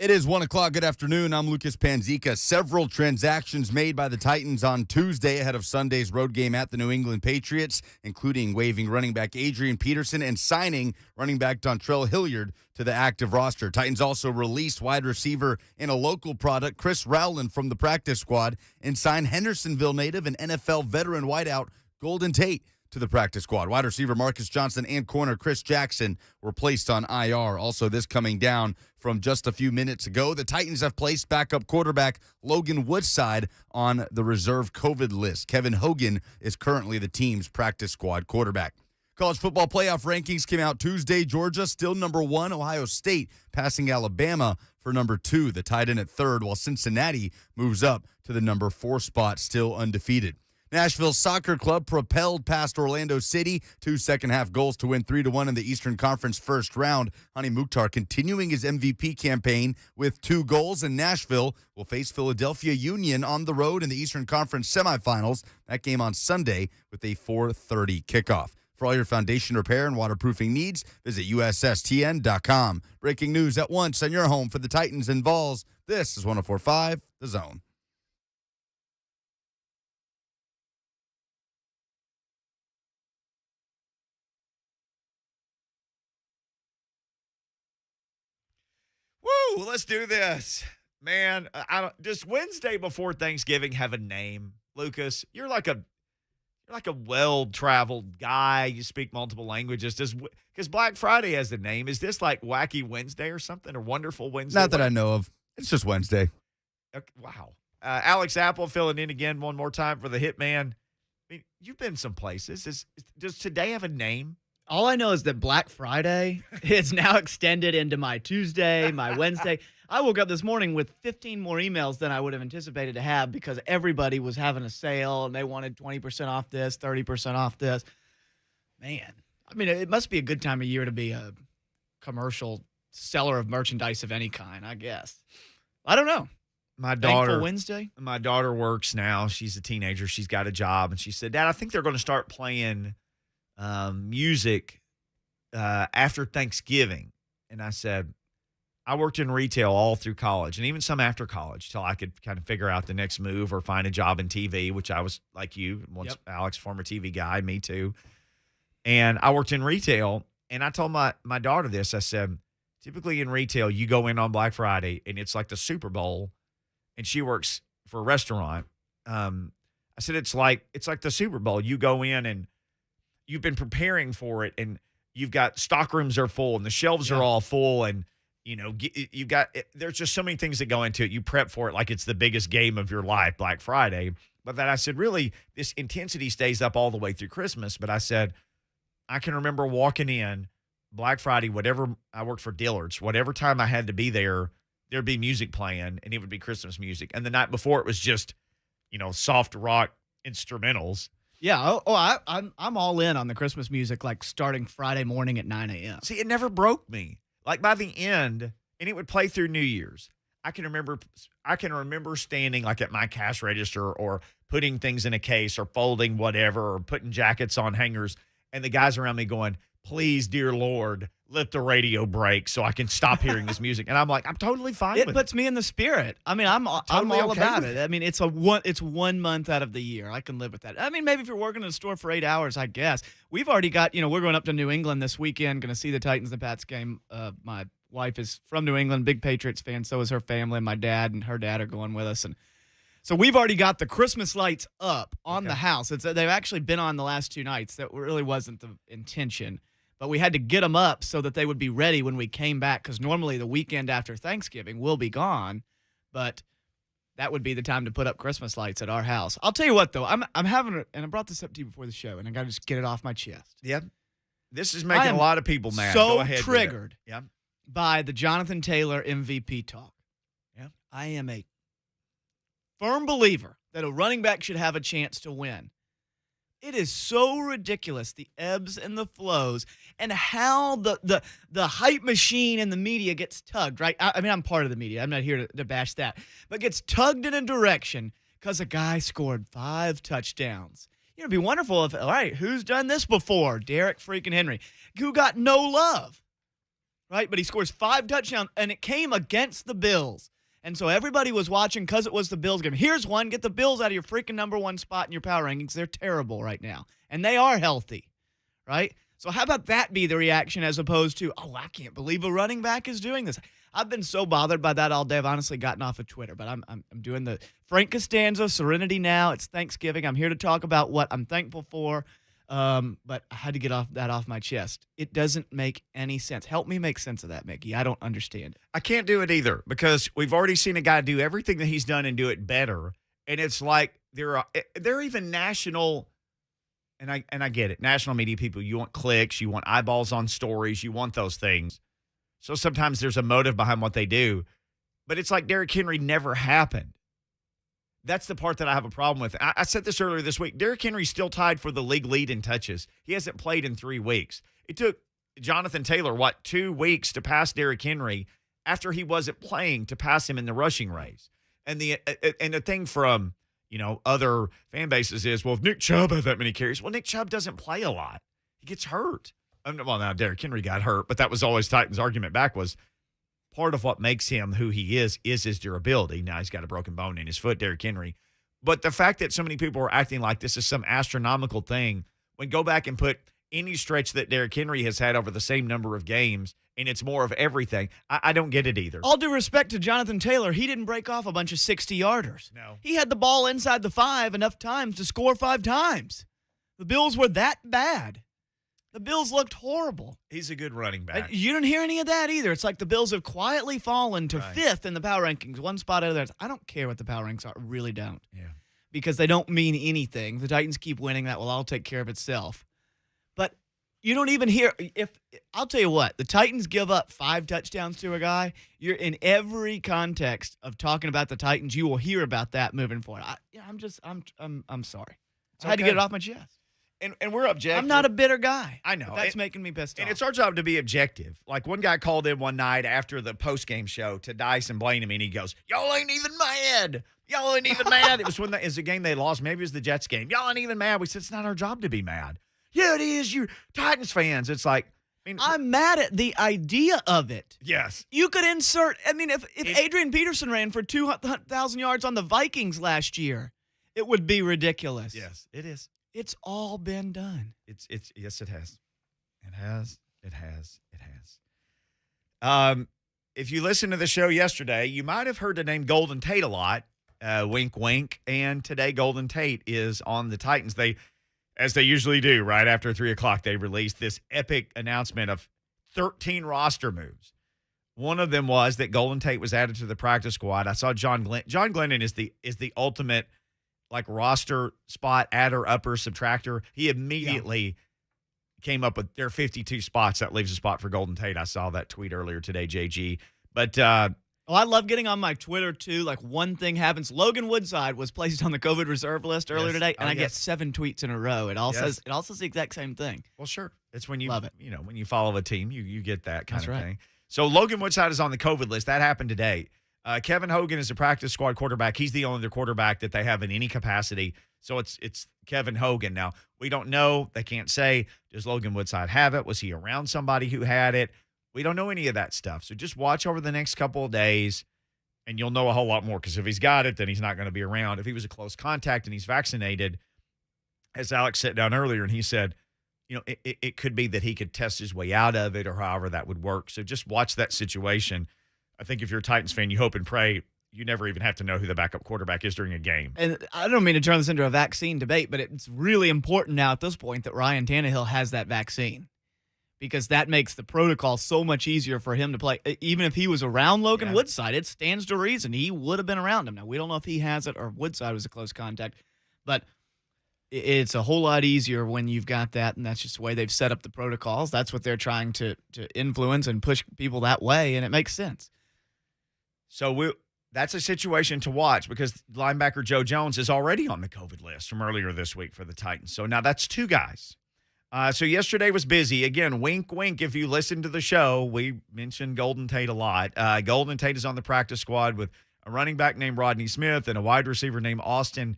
It is 1 o'clock. Good afternoon. I'm Lucas Panzica. Several transactions made by the Titans on Tuesday ahead of Sunday's road game at the New England Patriots, including waiving running back Adrian Peterson and signing running back Dontrell Hilliard to the active roster. Titans also released wide receiver and a local product, Chris Rowland, from the practice squad and signed Hendersonville native and NFL veteran wideout Golden Tate to the practice squad. Wide receiver Marcus Johnson and corner Chris Jackson were placed on IR. Also, this coming down from just a few minutes ago, the Titans have placed backup quarterback Logan Woodside on the reserve COVID list. Kevin Hogan is currently the team's practice squad quarterback. College football playoff rankings came out Tuesday. Georgia still number 1. Ohio State passing Alabama for number 2. The tied in at 3rd, while Cincinnati moves up to the number 4 spot, still undefeated. Nashville Soccer Club propelled past Orlando City, 2 second-half goals to win 3-1 in the Eastern Conference first round. Hani Mukhtar continuing his MVP campaign with 2 goals, and Nashville will face Philadelphia Union on the road in the Eastern Conference semifinals. That game on Sunday with a 4:30 kickoff. For all your foundation repair and waterproofing needs, visit USSTN.com. Breaking news at once on your home for the Titans and Vols. This is 104.5 The Zone. Woo, let's do this. Man, does Wednesday before Thanksgiving have a name? Lucas, you're like a well-traveled guy. You speak multiple languages. Because Black Friday has a name. Is this like Wacky Wednesday or something, or Wonderful Wednesday? Not that I know of. It's just Wednesday. Okay, wow. Alex Apple filling in again one more time for the Hitman. I mean, you've been some places. Does today have a name? All I know is that Black Friday is now extended into my Tuesday, my Wednesday. I woke up this morning with 15 more emails than I would have anticipated to have because everybody was having a sale and they wanted 20% off this, 30% off this. Man, I mean, it must be a good time of year to be a commercial seller of merchandise of any kind, I guess. I don't know. My daughter, Thankful Wednesday? My daughter works now. She's a teenager. She's got a job. And she said, Dad, I think they're going to start playing music after Thanksgiving. And I said, I worked in retail all through college and even some after college till I could kind of figure out the next move or find a job in TV, which I was like you, once. Yep. Alex, former TV guy, me too. And I worked in retail, and I told my daughter this. I said, typically in retail, you go in on Black Friday and it's like the Super Bowl, and she works for a restaurant. I said, it's like the Super Bowl. You go in and you've been preparing for it, and you've got stock rooms are full and the shelves are all full, and you've got there's just so many things that go into it. You prep for it like it's the biggest game of your life, Black Friday. But then I said, really, this intensity stays up all the way through Christmas. But I said, I can remember walking in Black Friday, whatever, I worked for Dillard's, whatever time I had to be there, there'd be music playing, and it would be Christmas music. And the night before, it was just, soft rock instrumentals. Yeah, I'm all in on the Christmas music, like starting Friday morning at 9 a.m. See, it never broke me. Like by the end, and it would play through New Year's. I can remember standing like at my cash register or putting things in a case or folding whatever or putting jackets on hangers, and the guys around me going, please, dear Lord, let the radio break so I can stop hearing this music. And I'm like, I'm totally fine with it. It puts me in the spirit. I mean, I'm all about it. I mean, it's 1 month out of the year. I can live with that. I mean, maybe if you're working in a store for 8 hours, I guess. We've already got, we're going up to New England this weekend, going to see the Titans and Pats game. My wife is from New England, big Patriots fan. So is her family. My dad and her dad are going with us. And so we've already got the Christmas lights up on the house. They've actually been on the last 2 nights. That really wasn't the intention. But we had to get them up so that they would be ready when we came back, because normally the weekend after Thanksgiving we'll be gone, but that would be the time to put up Christmas lights at our house. I'll tell you what, though, I'm having and I brought this up to you before the show, and I got to just get it off my chest. Yep. This is making a lot of people mad. So Go ahead, triggered yep. by the Jonathan Taylor MVP talk. Yeah, I am a firm believer that a running back should have a chance to win. It is so ridiculous, the ebbs and the flows, and how the hype machine and the media gets tugged, right? I mean, I'm part of the media. I'm not here to bash that. But gets tugged in a direction because a guy scored 5 touchdowns. It'd be wonderful if, all right, who's done this before? Derek freaking Henry, who got no love. right? But he scores 5 touchdowns, and it came against the Bills. And so everybody was watching because it was the Bills game. Here's one. Get the Bills out of your freaking number 1 spot in your power rankings. They're terrible right now. And they are healthy, right? So how about that be the reaction as opposed to, oh, I can't believe a running back is doing this. I've been so bothered by that all day. I've honestly gotten off of Twitter. But I'm doing the Frank Costanza Serenity now. It's Thanksgiving. I'm here to talk about what I'm thankful for. But I had to get that off my chest. It doesn't make any sense. Help me make sense of that, Mickey. I don't understand it. I can't do it either because we've already seen a guy do everything that he's done and do it better. And it's like they're even national, and I get it. National media people, you want clicks, you want eyeballs on stories, you want those things. So sometimes there's a motive behind what they do. But it's like Derrick Henry never happened. That's the part that I have a problem with. I said this earlier this week. Derrick Henry's still tied for the league lead in touches. He hasn't played in 3 weeks. It took Jonathan Taylor, 2 weeks to pass Derrick Henry after he wasn't playing to pass him in the rushing race. And the thing from, other fan bases is, well, if Nick Chubb had that many carries, well, Nick Chubb doesn't play a lot. He gets hurt. Well, now Derrick Henry got hurt, but that was always Titans' argument back was, part of what makes him who he is his durability. Now he's got a broken bone in his foot, Derrick Henry. But the fact that so many people are acting like this is some astronomical thing, when go back and put any stretch that Derrick Henry has had over the same number of games, and it's more of everything, I don't get it either. All due respect to Jonathan Taylor, he didn't break off a bunch of 60-yarders. No. He had the ball inside the 5 enough times to score 5 times. The Bills were that bad. The Bills looked horrible. He's a good running back. You didn't hear any of that either. It's like the Bills have quietly fallen to 5th in the power rankings, 1 spot out of there. I don't care what the power rankings are. I really don't. Yeah. Because they don't mean anything. The Titans keep winning. That will all take care of itself. But you don't even hear I'll tell you what, the Titans give up 5 touchdowns to a guy. You're in every context of talking about the Titans, you will hear about that moving forward. I'm sorry. I had to get it off my chest. And we're objective. I'm not a bitter guy. I know. That's making me pissed off. And it's our job to be objective. Like one guy called in one night after the post-game show to Dice and Blaine and he goes, y'all ain't even mad. Y'all ain't even mad. It was when it was a game they lost. Maybe it was the Jets game. Y'all ain't even mad. We said, it's not our job to be mad. Yeah, it is. You're Titans fans. It's like, I'm mad at the idea of it. Yes. You could insert, if Adrian Peterson ran for 200,000 yards on the Vikings last year, it would be ridiculous. Yes, it is. It's all been done. Yes, it has. It has. If you listened to the show yesterday, you might have heard the name Golden Tate a lot. Wink, wink. And today, Golden Tate is on the Titans. As they usually do, right after 3 o'clock, they released this epic announcement of 13 roster moves. One of them was that Golden Tate was added to the practice squad. I saw John Glenn. John Glennon is the ultimate roster spot adder, upper, subtractor. He immediately came up with there are 52 spots. That leaves a spot for Golden Tate. I saw that tweet earlier today, JG. But I love getting on my Twitter too. Like one thing happens. Logan Woodside was placed on the COVID reserve list earlier today, and I get 7 tweets in a row. It all says the exact same thing. Well, sure. It's when you love it. When you follow a team, you get that kind That's of right. thing. So Logan Woodside is on the COVID list. That happened today. Kevin Hogan is a practice squad quarterback. He's the only other quarterback that they have in any capacity. So it's Kevin Hogan. Now, we don't know. They can't say, does Logan Woodside have it? Was he around somebody who had it? We don't know any of that stuff. So just watch over the next couple of days, and you'll know a whole lot more. Because if he's got it, then he's not going to be around. If he was a close contact and he's vaccinated, as Alex sat down earlier, and he said, it could be that he could test his way out of it or however that would work. So just watch that situation. I think if you're a Titans fan, you hope and pray you never even have to know who the backup quarterback is during a game. And I don't mean to turn this into a vaccine debate, but it's really important now at this point that Ryan Tannehill has that vaccine because that makes the protocol so much easier for him to play. Even if he was around Logan Woodside, it stands to reason he would have been around him. Now, we don't know if he has it or Woodside was a close contact, but it's a whole lot easier when you've got that, and that's just the way they've set up the protocols. That's what they're trying to influence and push people that way, and it makes sense. So that's a situation to watch because linebacker Joe Jones is already on the COVID list from earlier this week for the Titans. So now that's 2 guys. So yesterday was busy. Again, wink, wink. If you listen to the show, we mentioned Golden Tate a lot. Golden Tate is on the practice squad with a running back named Rodney Smith and a wide receiver named Austin,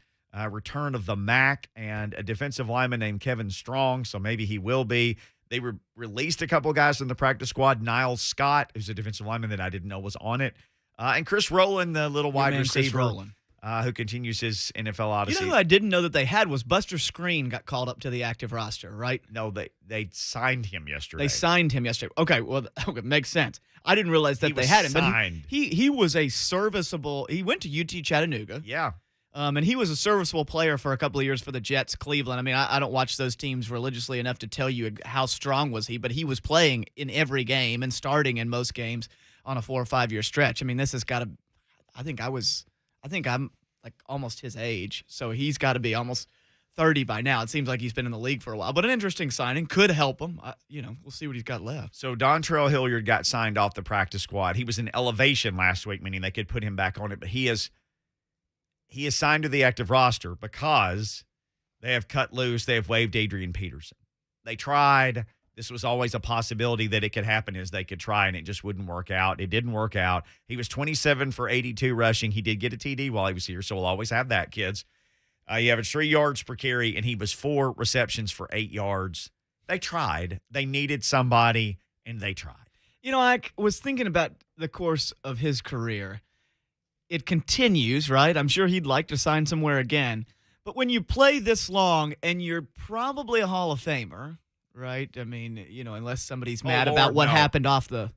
return of the MAC, and a defensive lineman named Kevin Strong. So maybe he will be. They released a couple of guys from the practice squad. Niles Scott, who's a defensive lineman that I didn't know was on it. And Chris Rowland, the little wide receiver, who continues his NFL odyssey. You know who I didn't know that they had was Buster Screen got called up to the active roster, right? No, they signed him yesterday. They signed him yesterday. Okay, well, it makes sense. I didn't realize that they had him. Signed. But he was a serviceable – he went to UT Chattanooga. Yeah. And he was a serviceable player for a couple of years for the Jets, Cleveland. I mean, I don't watch those teams religiously enough to tell you how strong was he, but he was playing in every game and starting in most games on a 4 or 5 year stretch. I mean, this has got to – I think I'm like almost his age, so he's got to be almost 30 by now. It seems like he's been in the league for a while, but an interesting signing. Could help him. We'll see what he's got left. So Dontrell Hilliard got signed off the practice squad. He was in elevation last week, meaning they could put him back on it, but he is signed to the active roster because they have cut loose. They have waived Adrian Peterson. They tried. This was always a possibility that it could happen is they could try, and it just wouldn't work out. It didn't work out. He was 27 for 82 rushing. He did get a TD while he was here, so we'll always have that, kids. He averaged 3 yards per carry, and he was 4 receptions for 8 yards. They tried. They needed somebody, and they tried. I was thinking about the course of his career. It continues, right? I'm sure he'd like to sign somewhere again. But when you play this long and you're probably a Hall of Famer, right? I mean, unless somebody's mad about what happened off the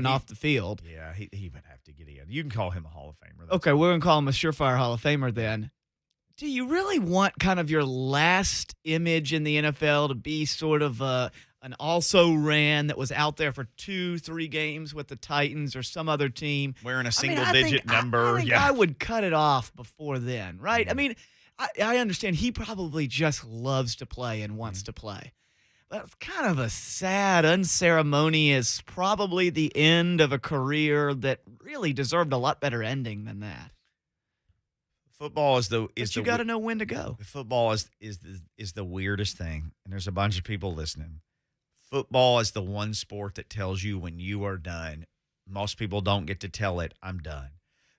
off the field. Yeah, he would have to get in. You can call him a Hall of Famer. Okay, we're going to call him a surefire Hall of Famer then. Do you really want kind of your last image in the NFL to be sort of an also-ran that was out there for 2-3 games with the Titans or some other team? Wearing a single-digit number. I think I would cut it off before then, right? Mm-hmm. I mean, I understand he probably just loves to play and wants to play. But it's kind of a sad, unceremonious, probably the end of a career that really deserved a lot better ending than that. Football is the you got to know when to go. Football is the weirdest thing, and there's a bunch of people listening. Football is the one sport that tells you when you are done. Most people don't get to tell it, I'm done.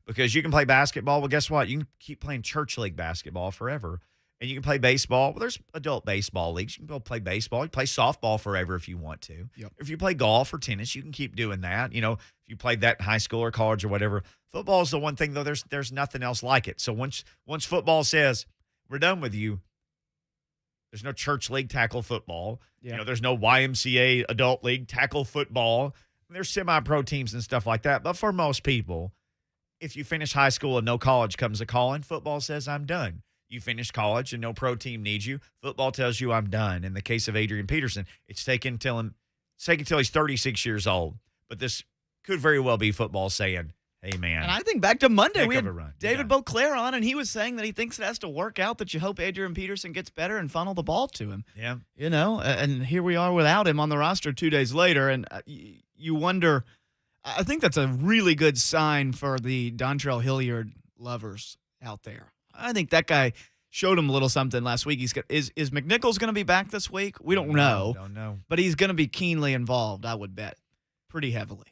Because you can play basketball. Well, guess what? You can keep playing church league basketball forever. And you can play baseball. Well, there's adult baseball leagues. You can go play baseball. You can play softball forever if you want to. Yep. If you play golf or tennis, you can keep doing that. If you played that in high school or college or whatever. Football is the one thing, though, there's nothing else like it. So once football says, we're done with you, there's no church league tackle football. Yeah. There's no YMCA adult league tackle football. There's semi-pro teams and stuff like that. But for most people, if you finish high school and no college comes a calling, football says, I'm done. You finish college and no pro team needs you. Football tells you I'm done. In the case of Adrian Peterson, it's taken till he's 36 years old. But this could very well be football saying, hey, man. And I think back to Monday, we had David Yeah. Beauclair on, and he was saying that he thinks it has to work out, that you hope Adrian Peterson gets better and funnel the ball to him. Yeah. And here we are without him on the roster 2 days later, and you wonder, I think that's a really good sign for the Dontrell Hilliard lovers out there. I think that guy showed him a little something last week. Is McNichols going to be back this week? We don't know. Don't know. But he's going to be keenly involved, I would bet, pretty heavily.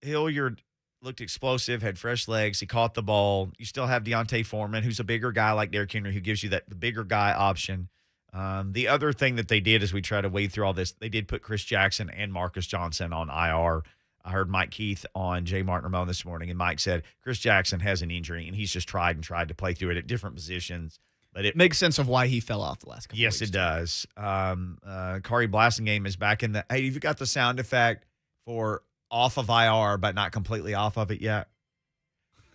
Hilliard looked explosive, had fresh legs. He caught the ball. You still have Deontay Foreman, who's a bigger guy like Derrick Henry, who gives you the bigger guy option. The other thing that they did as we try to wade through all this, they did put Chris Jackson and Marcus Johnson on IR. I heard Mike Keith on Jay Martin Ramon this morning, and Mike said Chris Jackson has an injury, and he's just tried to play through it at different positions. But it makes sense of why he fell off the last couple Yes, weeks. it does. Kari Blasingame is back in the – hey, have you got the sound effect for off of IR but not completely off of it yet?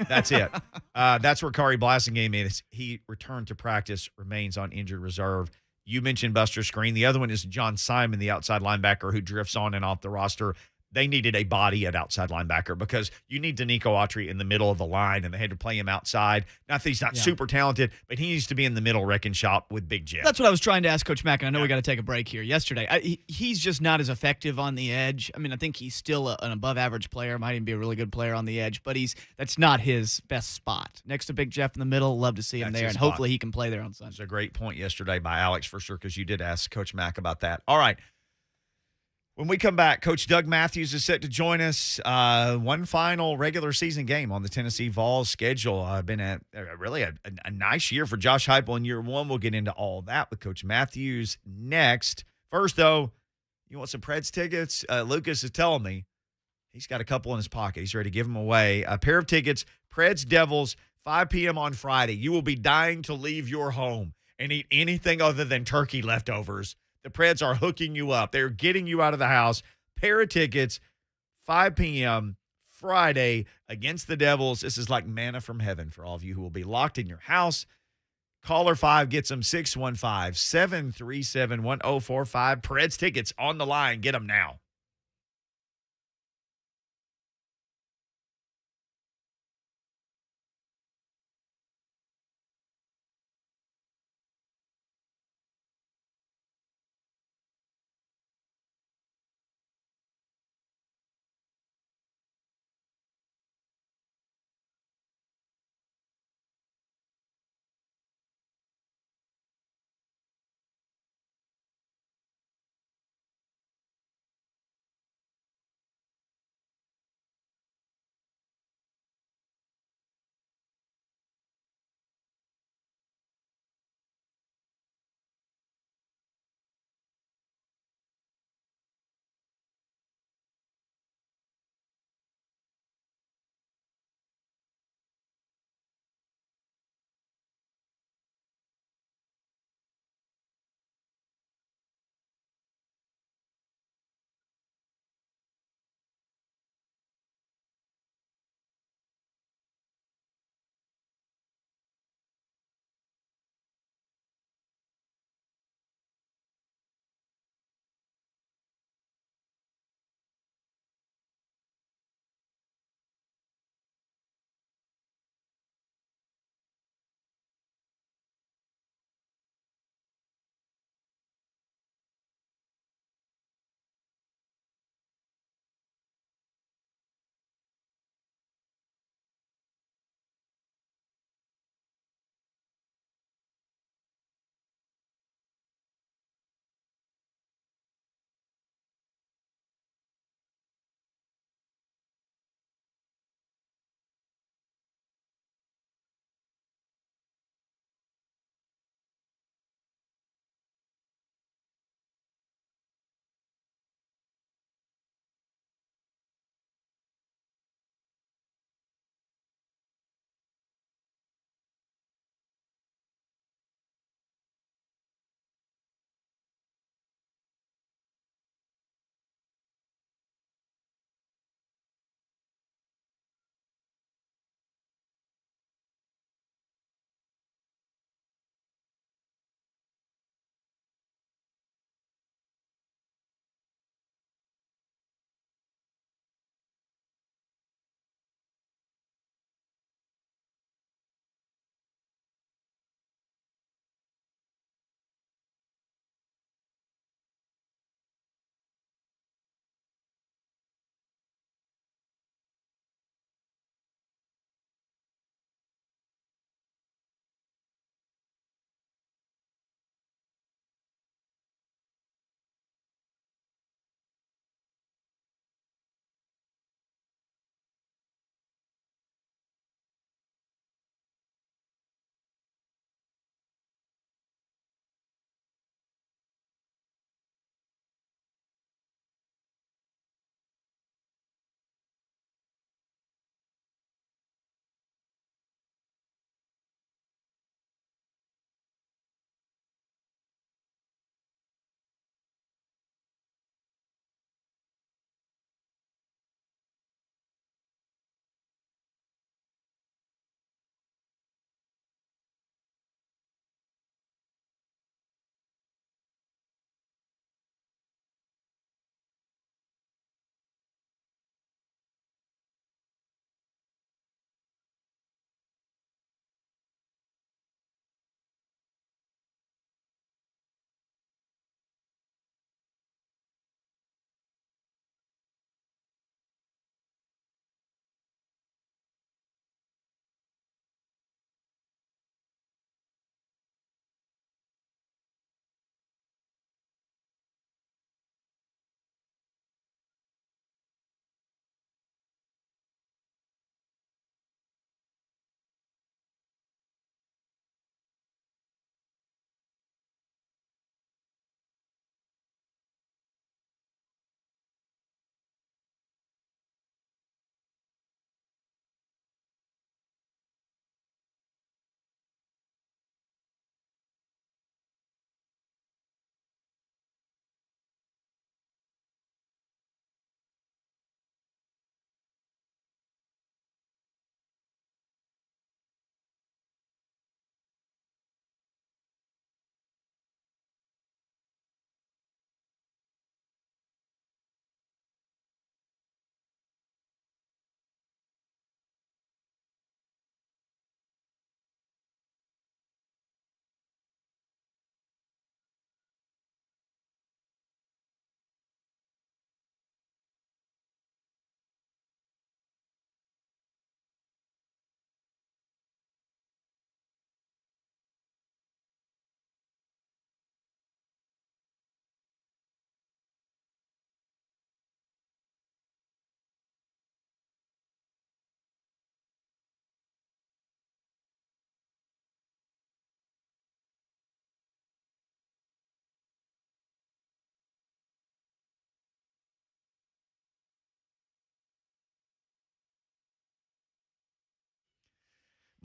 That's it. That's where Kari Blasingame is. He returned to practice, remains on injured reserve. You mentioned Buster Screen. The other one is John Simon, the outside linebacker who drifts on and off the roster. They needed a body at outside linebacker because you need Danico Autry in the middle of the line, and they had to play him outside. Not that he's not super talented, but he needs to be in the middle wrecking shop with Big Jeff. That's what I was trying to ask Coach Mack, and I know we got to take a break here. Yesterday, he's just not as effective on the edge. I mean, I think he's still an above-average player, might even be a really good player on the edge, but that's not his best spot. Next to Big Jeff in the middle, love to see him there, and hopefully he can play there on Sunday. That's a great point yesterday by Alex, for sure, because you did ask Coach Mack about that. All right. When we come back, Coach Doug Mathews is set to join us. One final regular season game on the Tennessee Vols schedule. Been really a nice year for Josh Heupel in year one. We'll get into all that with Coach Mathews next. First, though, you want some Preds tickets? Lucas is telling me he's got a couple in his pocket. He's ready to give them away. A pair of tickets, Preds Devils, 5 p.m. on Friday. You will be dying to leave your home and eat anything other than turkey leftovers. The Preds are hooking you up. They're getting you out of the house. Pair of tickets, 5 p.m. Friday against the Devils. This is like manna from heaven for all of you who will be locked in your house. Caller 5 gets them 615-737-1045. Preds tickets on the line. Get them now.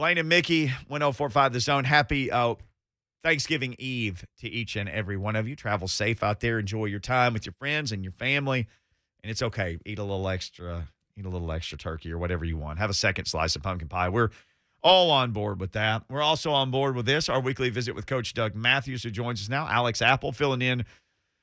Blaine and Mickey, 1045 The Zone. Happy Thanksgiving Eve to each and every one of you. Travel safe out there. Enjoy your time with your friends and your family. And it's okay. Eat a little extra turkey or whatever you want. Have a second slice of pumpkin pie. We're all on board with that. We're also on board with this, our weekly visit with Coach Doug Mathews, who joins us now. Alex Apple filling in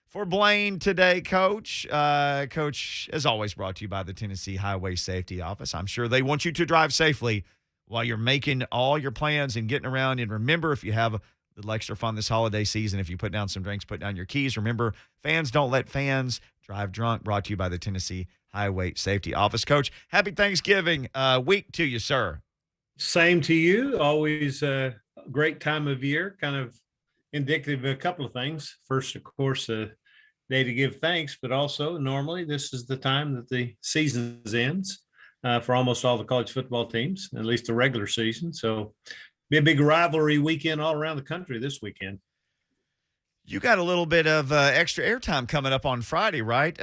for Blaine today, Coach. Coach, as always, brought to you by the Tennessee Highway Safety Office. I'm sure they want you to drive safely while you're making all your plans and getting around. And remember, if you have a little extra fun this holiday season, if you put down some drinks, put down your keys. Remember, fans don't let fans drive drunk. Brought to you by the Tennessee Highway Safety Office. Coach, happy Thanksgiving week to you, sir. Same to you. Always a great time of year, kind of indicative of a couple of things. First, of course, a day to give thanks, but also normally this is the time that the season ends for almost all the college football teams, at least the regular season. So be a big rivalry weekend all around the country this weekend. You got a little bit of extra airtime coming up on Friday, right?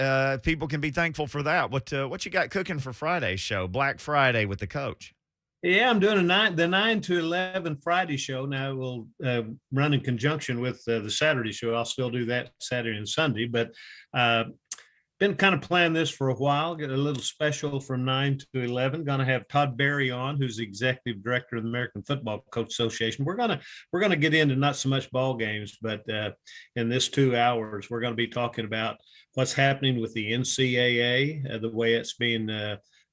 People can be thankful for that. What you got cooking for Friday's show, Black Friday with the coach? Yeah, I'm doing the 9 to 11 Friday show. Now we'll run in conjunction with the Saturday show. I'll still do that Saturday and Sunday, but been kind of planning this for a while. Get a little special from 9 to 11. Going to have Todd Berry on, who's the executive director of the American Football Coach Association. We're gonna get into not so much ball games, but in this 2 hours, we're going to be talking about what's happening with the NCAA, the way it's being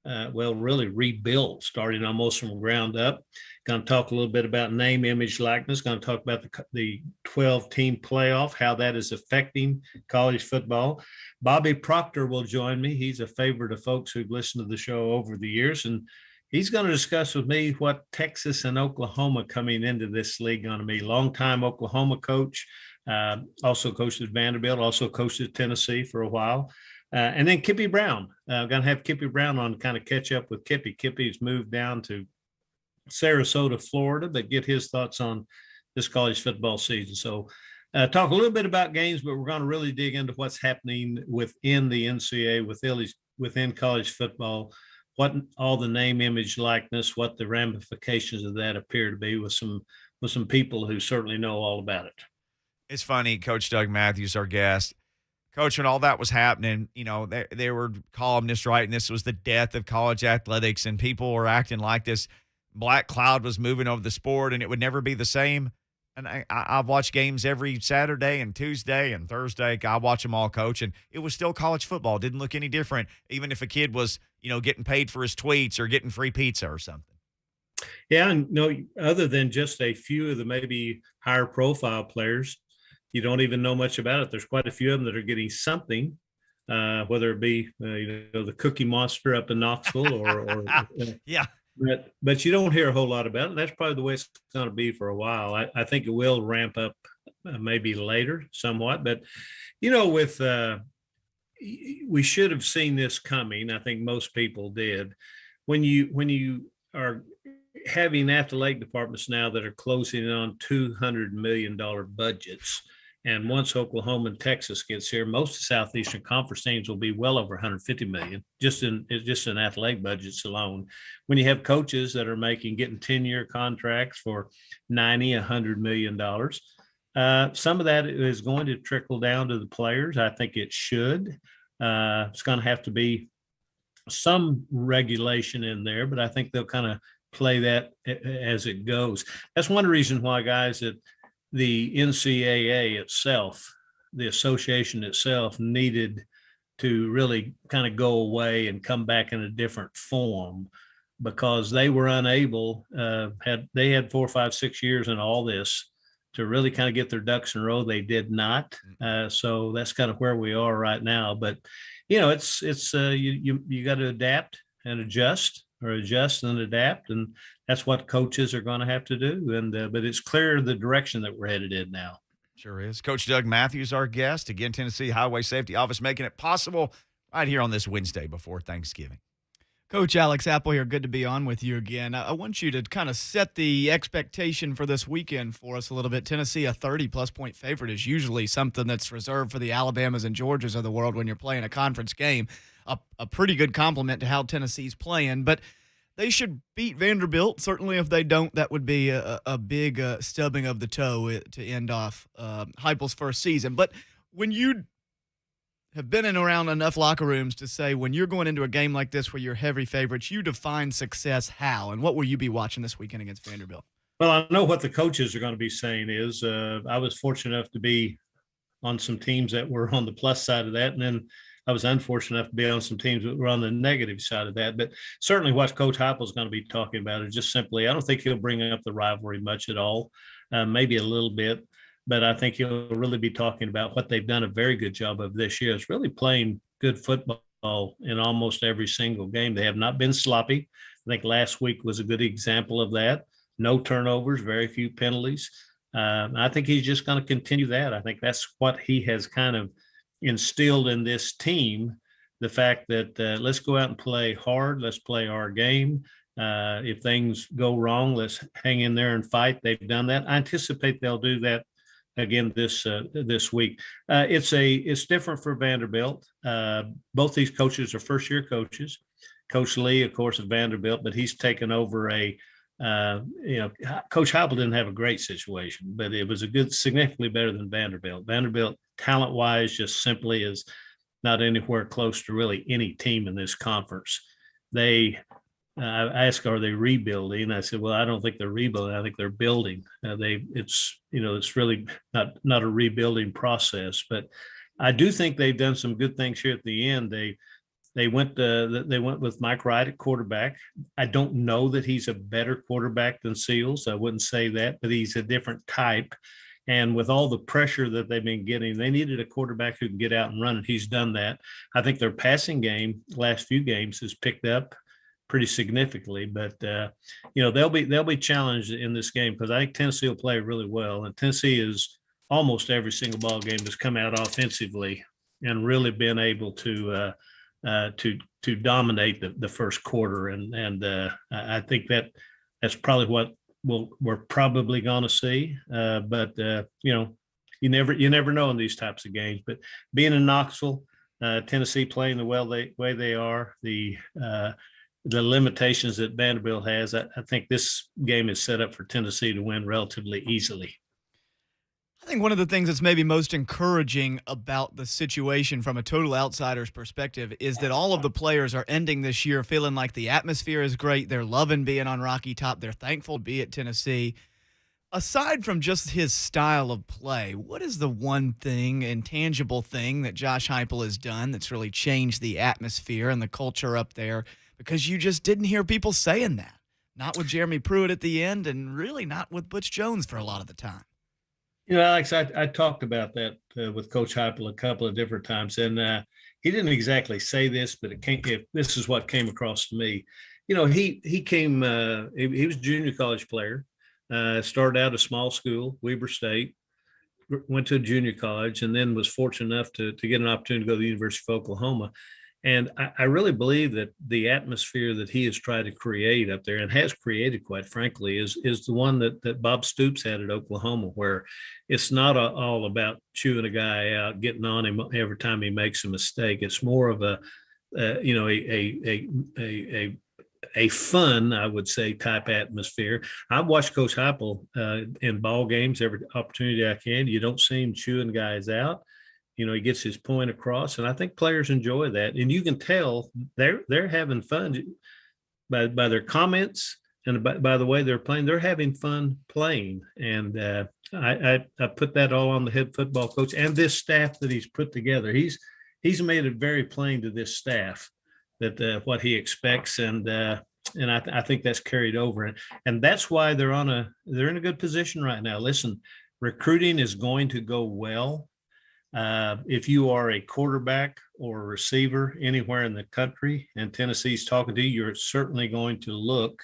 really rebuilt, starting almost from ground up. Going to talk a little bit about name, image, likeness. Going to talk about the 12-team playoff, how that is affecting college football. Bobby Proctor will join me. He's a favorite of folks who've listened to the show over the years, and he's going to discuss with me what Texas and Oklahoma coming into this league going to be. Longtime Oklahoma coach, also coached at Vanderbilt, also coached at Tennessee for a while. And then Kippy Brown. I'm going to have Kippy Brown on to kind of catch up with Kippy. Kippy's moved down to Sarasota, Florida, but get his thoughts on this college football season. So talk a little bit about games, but we're going to really dig into what's happening within the NCAA, within college football, what all the name, image, likeness, what the ramifications of that appear to be with some people who certainly know all about it. It's funny, Coach Doug Mathews, our guest. Coach, when all that was happening, they were columnists writing this was the death of college athletics, and people were acting like this black cloud was moving over the sport, and it would never be the same. And I've watched games every Saturday and Tuesday and Thursday. I watch them all, Coach, and it was still college football. It didn't look any different, even if a kid was, getting paid for his tweets or getting free pizza or something. Yeah, and other than just a few of the maybe higher profile players, you don't even know much about it. There's quite a few of them that are getting something, whether it be the Cookie Monster up in Knoxville or yeah. But you don't hear a whole lot about it. That's probably the way it's going to be for a while. I think it will ramp up maybe later somewhat. But we should have seen this coming. I think most people did. When you are having athletic departments now that are closing in on $200 million budgets. And once Oklahoma and Texas gets here, most of the Southeastern Conference teams will be well over $150 million just in athletic budgets alone. When you have coaches that are getting 10-year contracts for $90, $100 million, some of that is going to trickle down to the players. I think it should. It's going to have to be some regulation in there, but I think they'll kind of play that as it goes. That's one reason why, guys, that the NCAA itself, the association itself, needed to really kind of go away and come back in a different form, because they were unable, they had 4, 5, 6 years in all this to really kind of get their ducks in a row. They did not. So that's kind of where we are right now. But, you got to adapt and adjust and adapt. And that's what coaches are going to have to do. And but it's clear the direction that we're headed in now. Sure is. Coach Doug Mathews, our guest. Again, Tennessee Highway Safety Office making it possible right here on this Wednesday before Thanksgiving. Coach Alex Apple here. Good to be on with you again. I want you to kind of set the expectation for this weekend for us a little bit. Tennessee, a 30-plus point favorite, is usually something that's reserved for the Alabamas and Georgias of the world when you're playing a conference game. A pretty good compliment to how Tennessee's playing. But they should beat Vanderbilt. Certainly, if they don't, that would be a big stubbing of the toe to end off Heupel's first season. But when you have been in around enough locker rooms to say when you're going into a game like this where you're heavy favorites, you define success how? And what will you be watching this weekend against Vanderbilt? Well, I know what the coaches are going to be saying is I was fortunate enough to be on some teams that were on the plus side of that. And then I was unfortunate enough to be on some teams that were on the negative side of that. But certainly what Coach Heupel is going to be talking about is just simply, I don't think he'll bring up the rivalry much at all, maybe a little bit. But I think he'll really be talking about what they've done a very good job of this year. It's really playing good football in almost every single game. They have not been sloppy. I think last week was a good example of that. No turnovers, very few penalties. I think he's just going to continue that. I think that's what he has kind of instilled in this team, the fact that let's go out and play hard. Let's play our game. If things go wrong, let's hang in there and fight. They've done that. I anticipate they'll do that again this week. It's different for Vanderbilt. Both these coaches are first-year coaches. Coach Lee, of course, of Vanderbilt, but he's taken over Coach Heupel didn't have a great situation, but it was significantly better than Vanderbilt. Vanderbilt, talent-wise, just simply is not anywhere close to really any team in this conference. I asked, are they rebuilding? I said, well, I don't think they're rebuilding. I think they're building. It's really not a rebuilding process, but I do think they've done some good things here at the end. They went with Mike Wright at quarterback. I don't know that he's a better quarterback than Seals. I wouldn't say that, but he's a different type. And with all the pressure that they've been getting, they needed a quarterback who can get out and run, and he's done that. I think their passing game last few games has picked up pretty significantly, but they'll be challenged in this game because I think Tennessee will play really well, and Tennessee is almost every single ball game has come out offensively and really been able to dominate the first quarter, and I think that's probably what we're probably going to see. But you never know in these types of games. But being in Knoxville, Tennessee playing the way they are, the limitations that Vanderbilt has, I think this game is set up for Tennessee to win relatively easily. I think one of the things that's maybe most encouraging about the situation from a total outsider's perspective is that all of the players are ending this year feeling like the atmosphere is great. They're loving being on Rocky Top. They're thankful to be at Tennessee. Aside from just his style of play, what is the one thing, intangible thing that Josh Heupel has done that's really changed the atmosphere and the culture up there? Because you just didn't hear people saying that. Not with Jeremy Pruitt at the end, and really not with Butch Jones for a lot of the time. Alex, I talked about that with Coach Heupel a couple of different times, and he didn't exactly say this, but this is what came across to me. He was a junior college player, started out a small school, Weber State, went to a junior college, and then was fortunate enough to get an opportunity to go to the University of Oklahoma. And I really believe that the atmosphere that he has tried to create up there and has created, quite frankly, is the one that Bob Stoops had at Oklahoma, where it's not all about chewing a guy out, getting on him every time he makes a mistake. It's more of a fun, I would say, type atmosphere. I've watched Coach Heupel in ball games every opportunity I can. You don't see him chewing guys out. He gets his point across, and I think players enjoy that. And you can tell they're having fun by their comments and by the way they're playing. They're having fun playing, and I put that all on the head football coach and this staff that he's put together. He's made it very plain to this staff that what he expects, and I think that's carried over, and that's why they're in a good position right now. Listen, recruiting is going to go well. If you are a quarterback or a receiver anywhere in the country and Tennessee's talking to you, you're certainly going to look.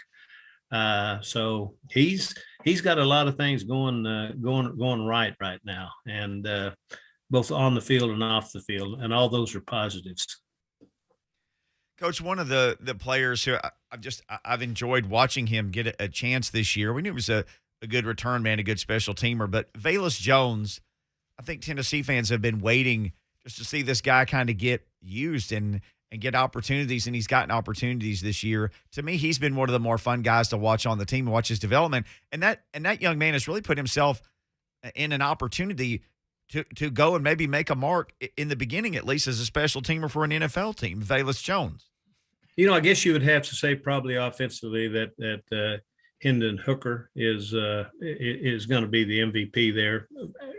So he's got a lot of things going right now, and both on the field and off the field, and all those are positives. Coach, one of the players who I've enjoyed watching him get a chance this year. We knew he was a good return man, a good special teamer, but Velus Jones, I think Tennessee fans have been waiting just to see this guy kind of get used, and and get opportunities, and he's gotten opportunities this year. To me, he's been one of the more fun guys to watch on the team and watch his development. And that young man has really put himself in an opportunity to go and maybe make a mark in the beginning, at least as a special teamer for an NFL team, Velus Jones. I guess you would have to say probably offensively that Hendon Hooker is going to be the MVP there.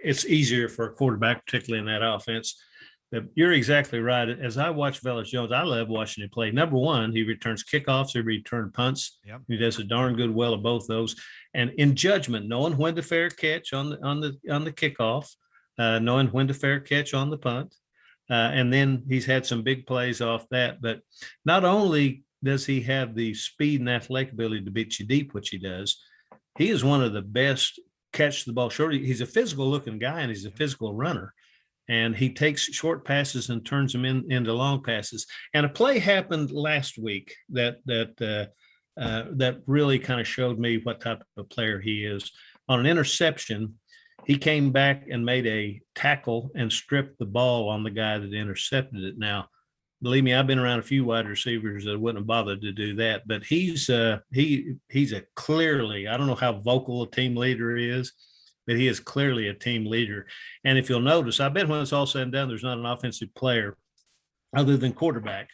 It's easier for a quarterback, particularly in that offense. But you're exactly right. As I watch Velus Jones, I love watching him play. Number one, he returns kickoffs, he returns punts. Yep. He does a darn good well of both those. And in judgment, knowing when to fair catch on the kickoff, knowing when to fair catch on the punt. And then he's had some big plays off that. But not only does he have the speed and athletic ability to beat you deep, which he does, he is one of the best catch the ball short. He's a physical looking guy, and he's a physical runner. And he takes short passes and turns them into long passes. And a play happened last week that really kind of showed me what type of player he is. On an interception, he came back and made a tackle and stripped the ball on the guy that intercepted it. Now, believe me, I've been around a few wide receivers that wouldn't have bothered to do that, but he's a clearly, I don't know how vocal a team leader is, but he is clearly a team leader. And if you'll notice, I bet when it's all said and done, there's not an offensive player other than quarterback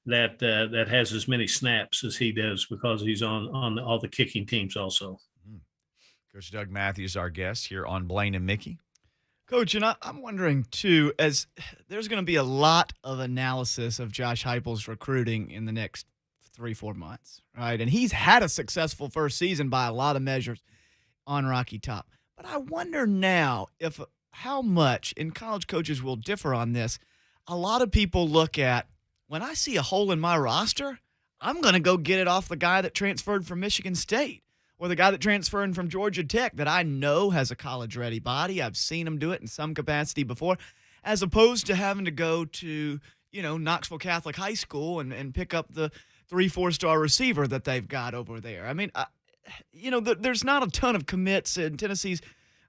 that has as many snaps as he does, because he's on all the kicking teams also. Coach Doug Mathews, our guest here on Blaine and Mickey. Coach, and I'm wondering, too, as there's going to be a lot of analysis of Josh Heupel's recruiting in the next 3-4 months, right? And he's had a successful first season by a lot of measures on Rocky Top. But I wonder now how much, and college coaches will differ on this, a lot of people look at, when I see a hole in my roster, I'm going to go get it off the guy that transferred from Michigan State, or the guy that transferred from Georgia Tech that I know has a college-ready body. I've seen him do it in some capacity before, as opposed to having to go to, Knoxville Catholic High School and pick up the 3-4-star receiver that they've got over there. I mean, there's not a ton of commits in Tennessee's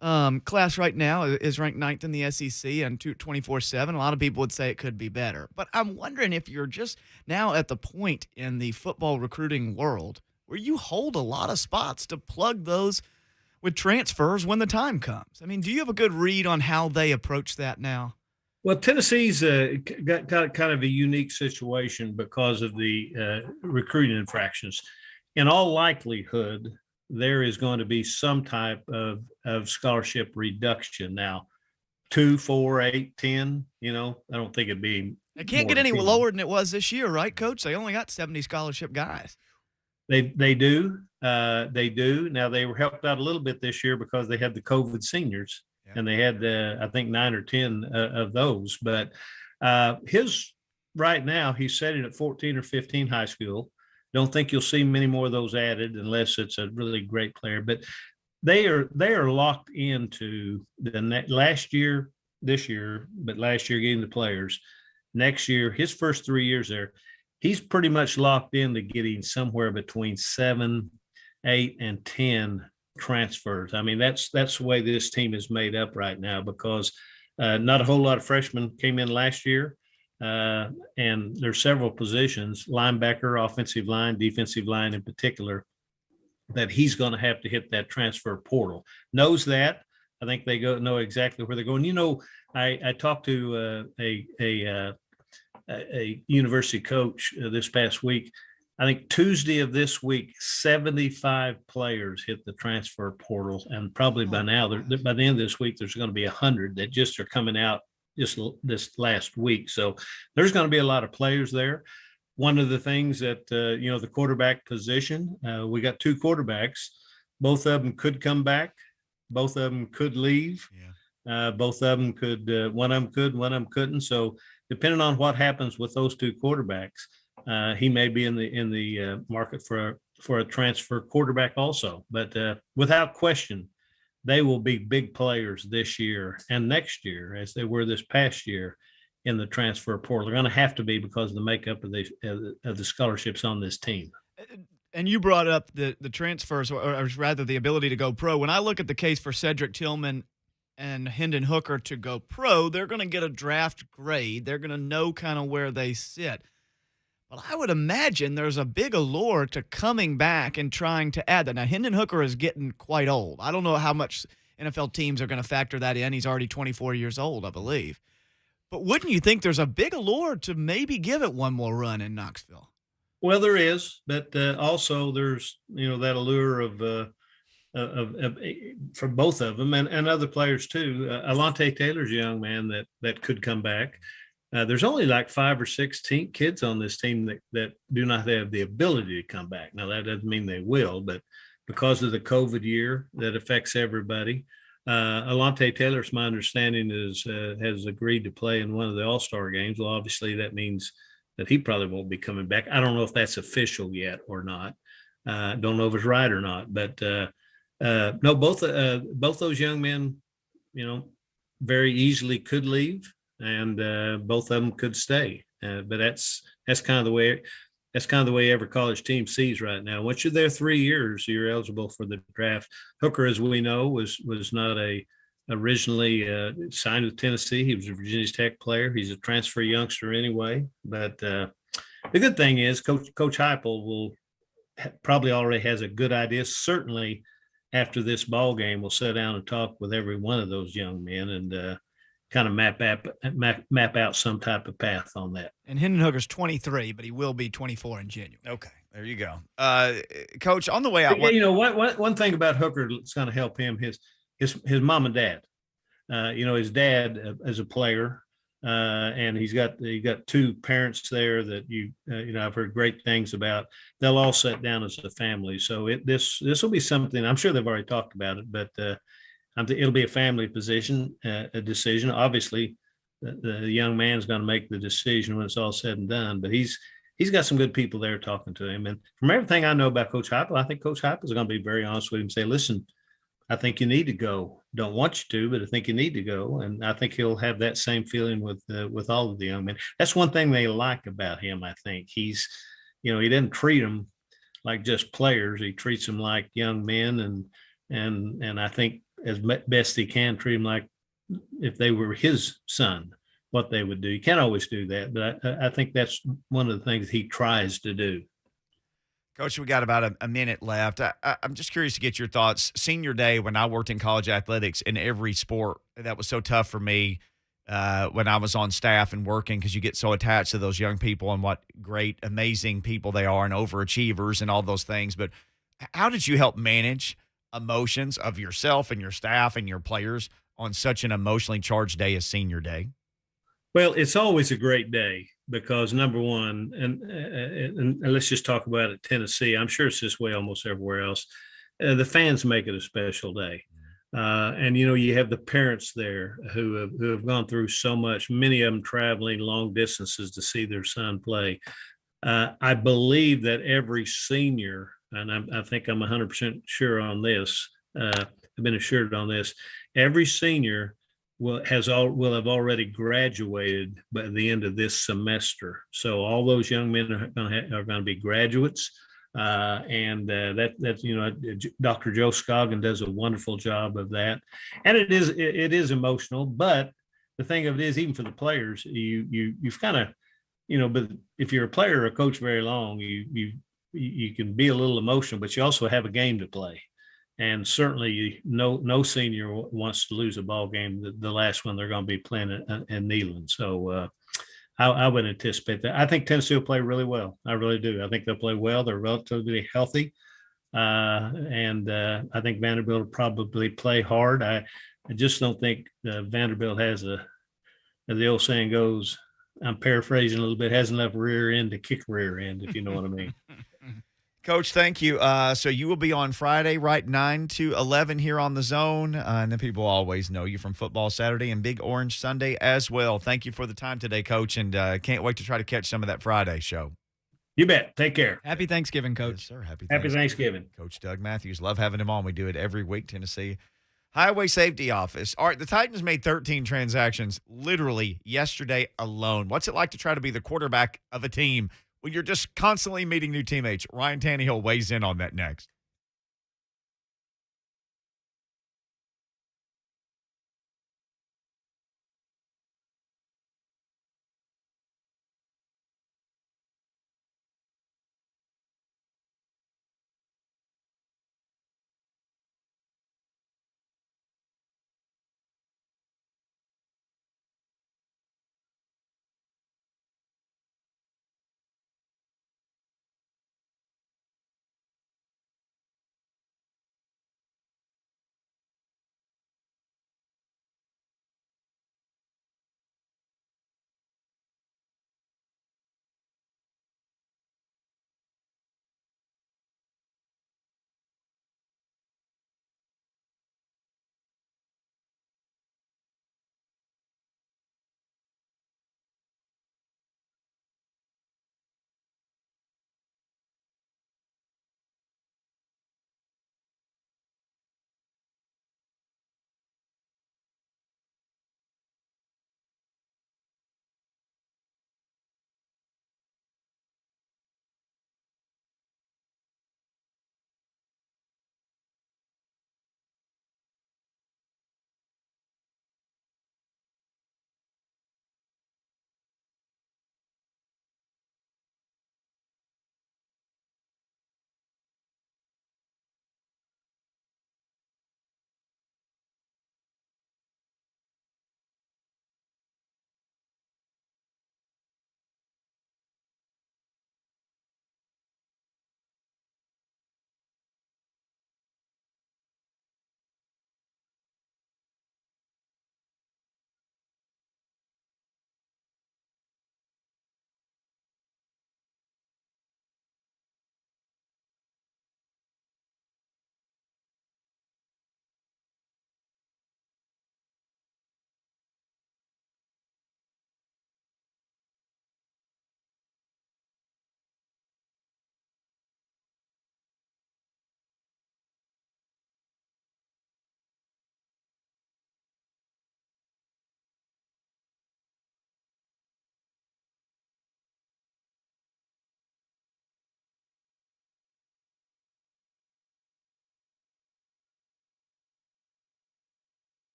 class right now is ranked 9th in the SEC and 24/7. A lot of people would say it could be better. But I'm wondering if you're just now at the point in the football recruiting world where you hold a lot of spots to plug those with transfers when the time comes. I mean, do you have a good read on how they approach that now? Well, Tennessee's got kind of a unique situation because of the recruiting infractions. In all likelihood, there is going to be some type of scholarship reduction now. 2, 4, 8, 10, I don't think it'd be. It can't get any lower than it was this year, right, Coach? They only got 70 scholarship guys. They do. They do. Now, they were helped out a little bit this year because they had the COVID seniors, and they had, I think, 9 or 10 of those. But right now, he's setting at 14 or 15 high school. Don't think you'll see many more of those added unless it's a really great player. But they are locked into last year, this year, but last year getting the players. Next year, his first 3 years there, he's pretty much locked into getting somewhere between 7, 8, and 10 transfers. I mean, that's the way this team is made up right now, because not a whole lot of freshmen came in last year. And there's several positions, linebacker, offensive line, defensive line in particular, that he's going to have to hit that transfer portal. Knows that. I think they know exactly where they're going. I talked to a university coach this past week. I think Tuesday of this week, 75 players hit the transfer portal, and probably by now, by the end of this week, there's going to be 100 that just are coming out just this last week. So there's going to be a lot of players there. One of the things that, the quarterback position, we got 2 quarterbacks. Both of them could come back. Both of them could leave. Yeah. Both of them could, one of them could, one of them couldn't. So depending on what happens with those 2 quarterbacks, he may be in the market for a transfer quarterback also. But without question, they will be big players this year and next year, as they were this past year in the transfer portal. They're going to have to be because of the makeup of the scholarships on this team. And you brought up the transfers, or rather the ability to go pro. When I look at the case for Cedric Tillman and Hendon Hooker to go pro, they're going to get a draft grade. They're going to know kind of where they sit. Well, I would imagine there's a big allure to coming back and trying to add that. Now, Hendon Hooker is getting quite old. I don't know how much NFL teams are going to factor that in. He's already 24 years old, I believe. But wouldn't you think there's a big allure to maybe give it one more run in Knoxville? Well, there is, but also there's that allure for both of them and other players too. Alontae Taylor's a young man that could come back. There's only like 5 or 6 kids on this team that do not have the ability to come back. Now, that doesn't mean they will, but because of the COVID year, that affects everybody. Alontae Taylor, my understanding, has agreed to play in one of the All-Star games. Well, obviously, that means that he probably won't be coming back. I don't know if that's official yet or not. Don't know if it's right or not. But no, both those young men, very easily could leave. And both of them could stay, but that's kind of the way every college team sees right now. Once you're there 3 years, you're eligible for the draft. Hooker, as we know, was not originally signed with Tennessee. He was a Virginia Tech player. He's a transfer youngster anyway. But the good thing is, Coach Heupel will probably already has a good idea. Certainly, after this ball game, we'll sit down and talk with every one of those young men and kind of map out some type of path on that. And Hendon Hooker's 23, but he will be 24 in January. Okay, there you go. Coach, on the way out. One thing about Hooker that's going to help him, his mom and dad. His dad as a player, and he got 2 parents there that I've heard great things about. They'll all sit down as a family. So this will be something. I'm sure they've already talked about it, but it'll be a family decision. Obviously, the young man's going to make the decision when it's all said and done. But he's got some good people there talking to him. And from everything I know about Coach Heupel, I think Coach Heupel is going to be very honest with him and say, "Listen, I think you need to go. Don't want you to, but I think you need to go." And I think he'll have that same feeling with all of the young men. That's one thing they like about him. I think he doesn't treat them like just players. He treats them like young men, and I think, as best he can, treat him like if they were his son, what they would do. You can't always do that, but I think that's one of the things he tries to do. Coach, we got about a minute left. I'm just curious to get your thoughts. Senior day, when I worked in college athletics in every sport, that was so tough for me when I was on staff and working, because you get so attached to those young people and what great, amazing people they are and overachievers and all those things. But how did you help manage emotions of yourself and your staff and your players on such an emotionally charged day as senior day? Well, it's always a great day because, number one, and let's just talk about it, Tennessee. I'm sure it's this way almost everywhere else. The fans make it a special day. And you have the parents there who have gone through so much, many of them traveling long distances to see their son play. I believe that every senior, and I think I'm 100% sure on this. I've been assured on this. Every senior will have already graduated by the end of this semester. So all those young men are going to be graduates, and that's Dr. Joe Scoggin does a wonderful job of that, and it is emotional. But the thing of it is, even for the players, you've kind of but if you're a player or a coach very long, you can be a little emotional, but you also have a game to play. And certainly no senior wants to lose a ball game, the last one they're going to be playing in Neyland. So I would anticipate that. I think Tennessee will play really well. I really do. I think they'll play well. They're relatively healthy. And I think Vanderbilt will probably play hard. I just don't think Vanderbilt has as the old saying goes, I'm paraphrasing a little bit, has enough rear end to kick rear end, if you know what I mean. Coach, thank you. So you will be on Friday, right, 9 to 11 here on The Zone. And then people always know you from Football Saturday and Big Orange Sunday as well. Thank you for the time today, Coach, and can't wait to try to catch some of that Friday show. You bet. Take care. Happy Thanksgiving, Coach. Yes, sir. Happy Thanksgiving. Coach Doug Mathews. Love having him on. We do it every week, Tennessee Highway Safety Office. All right, the Titans made 13 transactions literally yesterday alone. What's it like to try to be the quarterback of a team when you're just constantly meeting new teammates? Ryan Tannehill weighs in on that next.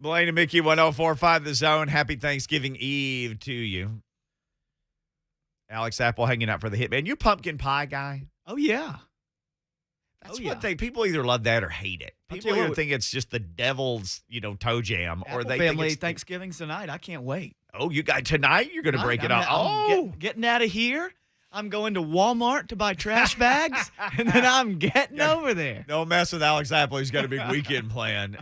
Blaine and Mickey 104.5 The Zone. Happy Thanksgiving Eve to you. Alex Apple hanging out for the Hitman. You pumpkin pie guy? Oh, yeah. That's what people either love that or hate it. People either think it's just the devil's, toe jam, Apple or they family think it's Thanksgiving's tonight. I can't wait. Oh, you got tonight? You're going to break it off. I'm getting out of here. I'm going to Walmart to buy trash bags, and then I'm getting over there. Don't mess with Alex Apple. He's got a big weekend plan.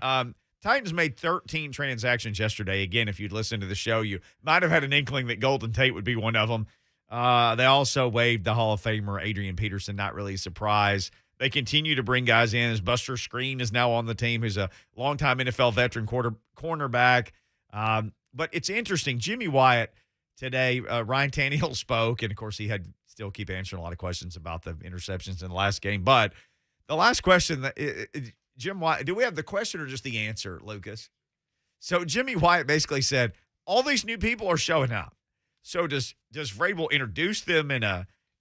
Titans made 13 transactions yesterday. Again, if you'd listened to the show, you might have had an inkling that Golden Tate would be one of them. They also waived the Hall of Famer Adrian Peterson. Not really a surprise. They continue to bring guys in. As Buster Screen is now on the team, who's a longtime NFL veteran cornerback. But it's interesting. Jimmy Wyatt today, Ryan Tannehill spoke, and, of course, he had still keep answering a lot of questions about the interceptions in the last game. But the last question, Jim Wyatt, do we have the question or just the answer, Lucas? So Jimmy Wyatt basically said, all these new people are showing up. So does Vrabel introduce them in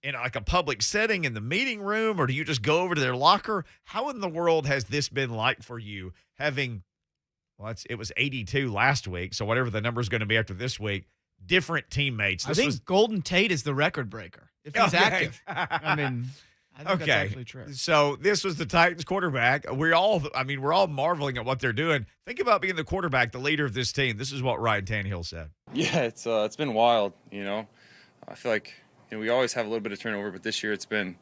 like a public setting in the meeting room, or do you just go over to their locker? How in the world has this been like for you, having, it was 82 last week, so whatever the number is going to be after this week, different teammates. I think Golden Tate is the record breaker if he's active. I think that's actually true. So this was the Titans quarterback. We're all marveling at what they're doing. Think about being the quarterback, the leader of this team. This is what Ryan Tannehill said. Yeah, it's been wild. I feel like we always have a little bit of turnover, but this year it's been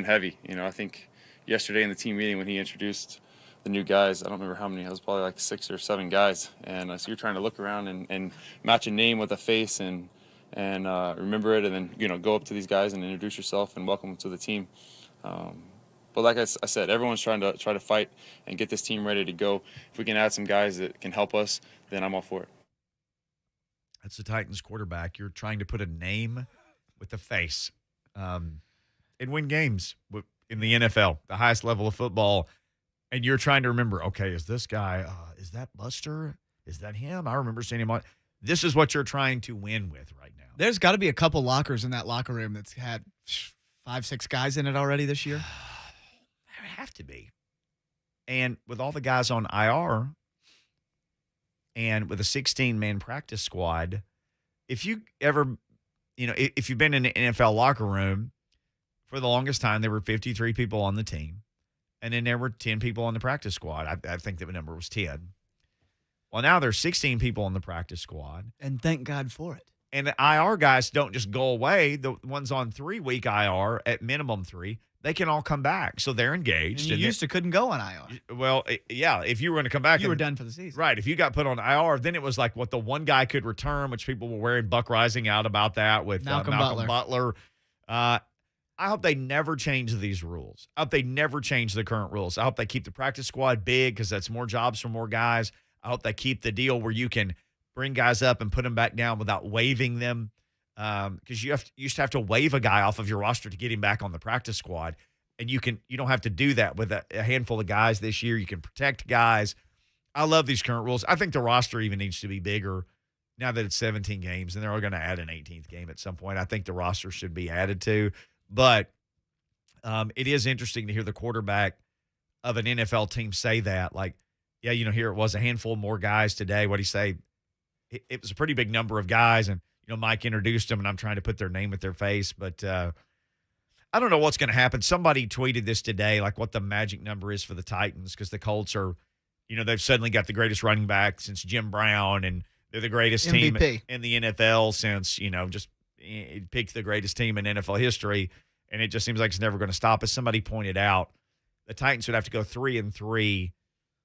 heavy. I think yesterday in the team meeting when he introduced the new guys, I don't remember how many. It was probably like 6 or 7 guys, and so you're trying to look around and match a name with a face and remember it, and then go up to these guys and introduce yourself and welcome them to the team. But like I said, everyone's trying to fight and get this team ready to go. If we can add some guys that can help us, then I'm all for it. That's the Titans quarterback. You're trying to put a name with a face and win games in the NFL, the highest level of football. And you're trying to remember, okay, is this guy, is that Buster? Is that him? I remember seeing him on. This is what you're trying to win with right now. There's got to be a couple lockers in that locker room that's had 5-6 guys in it already this year. There have to be. And with all the guys on IR and with a 16-man practice squad, if you ever, if you've been in an NFL locker room, for the longest time, there were 53 people on the team. And then there were 10 people on the practice squad. I think the number was 10. Well, now there's 16 people on the practice squad. And thank God for it. And the IR guys don't just go away. The ones on 3-week IR, at minimum 3, they can all come back. So they're engaged. And you used to couldn't go on IR. Well, yeah, if you were going to come back. You were done for the season. Right. If you got put on IR, then it was like what the one guy could return, which people were wearing Buck Rising out about that with Malcolm Butler. I hope they never change these rules. I hope they never change the current rules. I hope they keep the practice squad big because that's more jobs for more guys. I hope they keep the deal where you can bring guys up and put them back down without waiving them, because you used to have to waive a guy off of your roster to get him back on the practice squad, and you don't have to do that with a handful of guys this year. You can protect guys. I love these current rules. I think the roster even needs to be bigger now that it's 17 games, and they're going to add an 18th game at some point. I think the roster should be added to. But it is interesting to hear the quarterback of an NFL team say that. Like, yeah, here it was a handful more guys today. What do you say? It was a pretty big number of guys, and, Mike introduced them, and I'm trying to put their name with their face. But I don't know what's going to happen. Somebody tweeted this today, like what the magic number is for the Titans, because the Colts are, they've suddenly got the greatest running back since Jim Brown, and they're the greatest MVP. team in the NFL since, just picked the greatest team in NFL history, and it just seems like it's never going to stop. As somebody pointed out, the Titans would have to go 3-3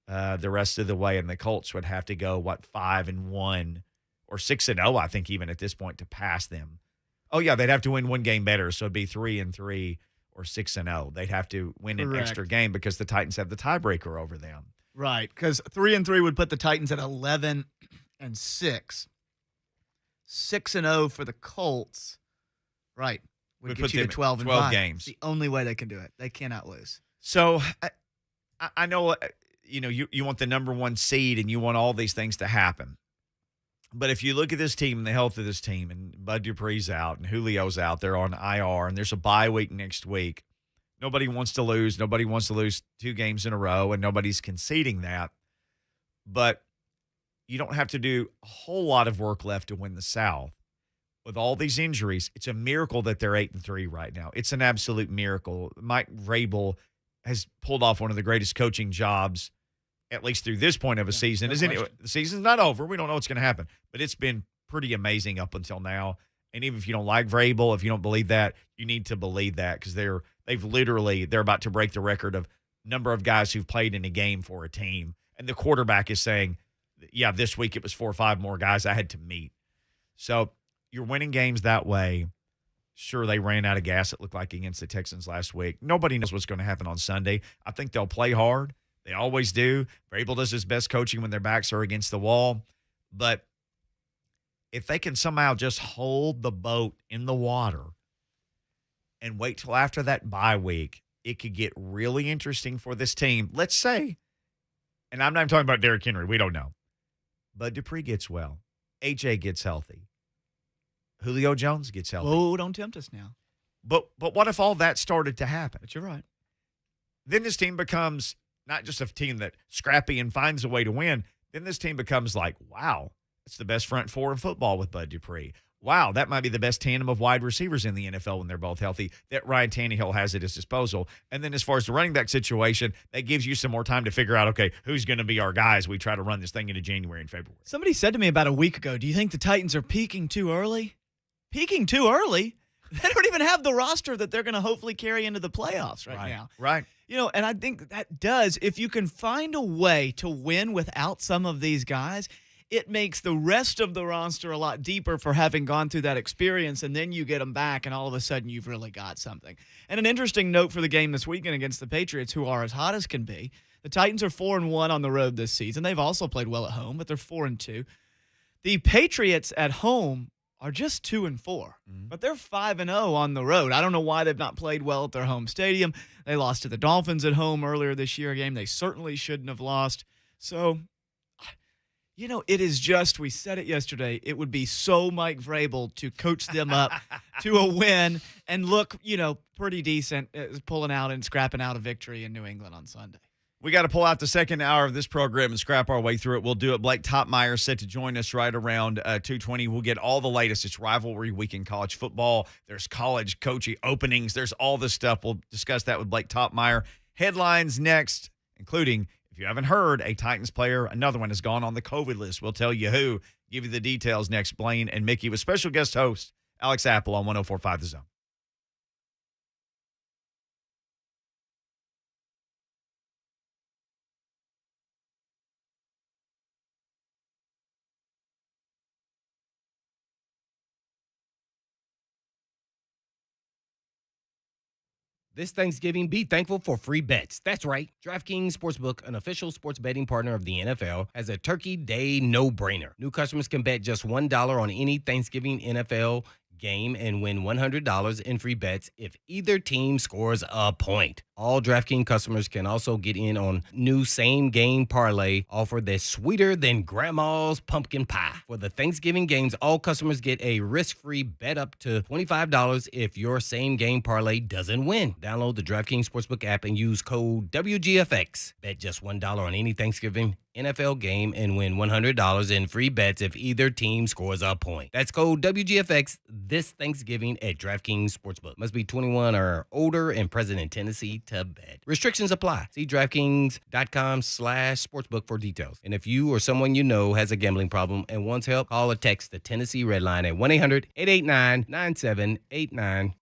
the rest of the way, and the Colts would have to go 5-1 or 6-0, I think, even at this point, to pass them. Oh yeah, they'd have to win one game better, so it'd be 3-3 or 6-0. They'd have to win an extra game because the Titans have the tiebreaker over them. Right, because 3-3 would put the Titans at 11-6. 6-0 for the Colts, right, would get you to 12 games. It's the only way they can do it. They cannot lose. So I know, you want the number one seed and you want all these things to happen. But if you look at this team and the health of this team, and Bud Dupree's out and Julio's out, they're on IR, and there's a bye week next week. Nobody wants to lose. Nobody wants to lose 2 games in a row, and nobody's conceding that. But you don't have to do a whole lot of work left to win the South. With all these injuries, it's a miracle that they're 8-3 right now. It's an absolute miracle. Mike Vrabel has pulled off one of the greatest coaching jobs, at least through this point of a season. No Isn't it? question. The season's not over. We don't know what's going to happen, but it's been pretty amazing up until now. And even if you don't like Vrabel, if you don't believe that, you need to believe that because they're about to break the record of number of guys who've played in a game for a team. And the quarterback is saying, yeah, this week it was 4 or 5 more guys I had to meet. So you're winning games that way. Sure, they ran out of gas, it looked like, against the Texans last week. Nobody knows what's going to happen on Sunday. I think they'll play hard. They always do. Vrabel does his best coaching when their backs are against the wall. But if they can somehow just hold the boat in the water and wait till after that bye week, it could get really interesting for this team. Let's say, and I'm not even talking about Derrick Henry. We don't know. Bud Dupree gets well. AJ gets healthy. Julio Jones gets healthy. Oh, don't tempt us now. But what if all that started to happen? But you're right. Then this team becomes not just a team that scrappy and finds a way to win. Then this team becomes like, wow, it's the best front four in football with Bud Dupree. Wow, that might be the best tandem of wide receivers in the NFL when they're both healthy, that Ryan Tannehill has at his disposal. And then as far as the running back situation, that gives you some more time to figure out, okay, who's going to be our guys we try to run this thing into January and February. Somebody said to me about a week ago, do you think the Titans are peaking too early? Peaking too early? They don't even have the roster that they're going to hopefully carry into the playoffs right now. Right. And I think that does, if you can find a way to win without some of these guys, it makes the rest of the roster a lot deeper for having gone through that experience, and then you get them back, and all of a sudden you've really got something. And an interesting note for the game this weekend against the Patriots, who are as hot as can be. The Titans are 4-1 on the road this season. They've also played well at home, but they're 4-2. The Patriots at home are just 2-4, but they're 5-0 on the road. I don't know why they've not played well at their home stadium. They lost to the Dolphins at home earlier this year, a game they certainly shouldn't have lost. So, it is just, we said it yesterday, it would be so Mike Vrabel to coach them up to a win and look, pretty decent pulling out and scrapping out a victory in New England on Sunday. We got to pull out the second hour of this program and scrap our way through it. We'll do it. Blake Toppmeyer set to join us right around 2:20. We'll get all the latest. It's rivalry week in college football. There's college coaching openings. There's all this stuff. We'll discuss that with Blake Toppmeyer. Headlines next, including, if you haven't heard, a Titans player, another one has gone on the COVID list. We'll tell you who. Give you the details next. Blaine and Mickey with special guest host Alex Apple on 104.5 The Zone. This Thanksgiving, be thankful for free bets. That's right. DraftKings Sportsbook, an official sports betting partner of the NFL, has a Turkey Day no-brainer. New customers can bet just $1 on any Thanksgiving NFL game and win $100 in free bets if either team scores a point. All DraftKings customers can also get in on new same-game parlay offer that's sweeter than grandma's pumpkin pie. For the Thanksgiving games, all customers get a risk-free bet up to $25 if your same-game parlay doesn't win. Download the DraftKings Sportsbook app and use code WGFX. Bet just $1 on any Thanksgiving NFL game and win $100 in free bets if either team scores a point. That's code WGFX this Thanksgiving at DraftKings Sportsbook. Must be 21 or older and present in Tennessee to bet. Restrictions apply. See DraftKings.com/sportsbook for details. And if you or someone you know has a gambling problem and wants help, call or text the Tennessee Red Line at 1-800-889-9789.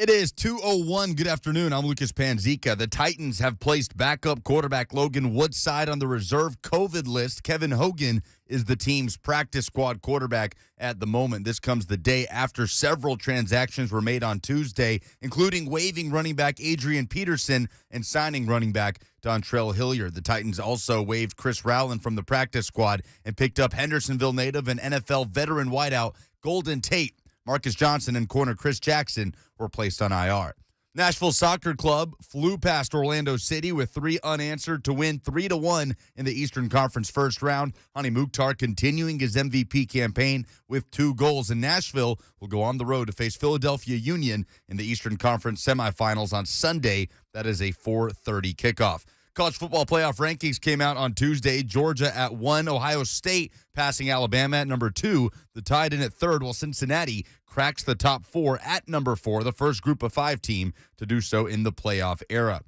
It is 2:01. Good afternoon. I'm Lucas Panzica. The Titans have placed backup quarterback Logan Woodside on the reserve COVID list. Kevin Hogan is the team's practice squad quarterback at the moment. This comes the day after several transactions were made on Tuesday, including waiving running back Adrian Peterson and signing running back Dontrell Hilliard. The Titans also waived Chris Rowland from the practice squad and picked up Hendersonville native and NFL veteran wideout Golden Tate. Marcus Johnson and corner Chris Jackson were placed on IR. Nashville Soccer Club flew past Orlando City with 3 unanswered to win 3-1 in the Eastern Conference first round. Hani Mukhtar continuing his MVP campaign with 2 goals. And Nashville will go on the road to face Philadelphia Union in the Eastern Conference semifinals on Sunday. That is a 4:30 kickoff. College football playoff rankings came out on Tuesday. Georgia at 1, Ohio State passing Alabama at number 2. The Tide in at 3rd, while Cincinnati cracks the top 4 at number 4, the first group of 5 team to do so in the playoff era.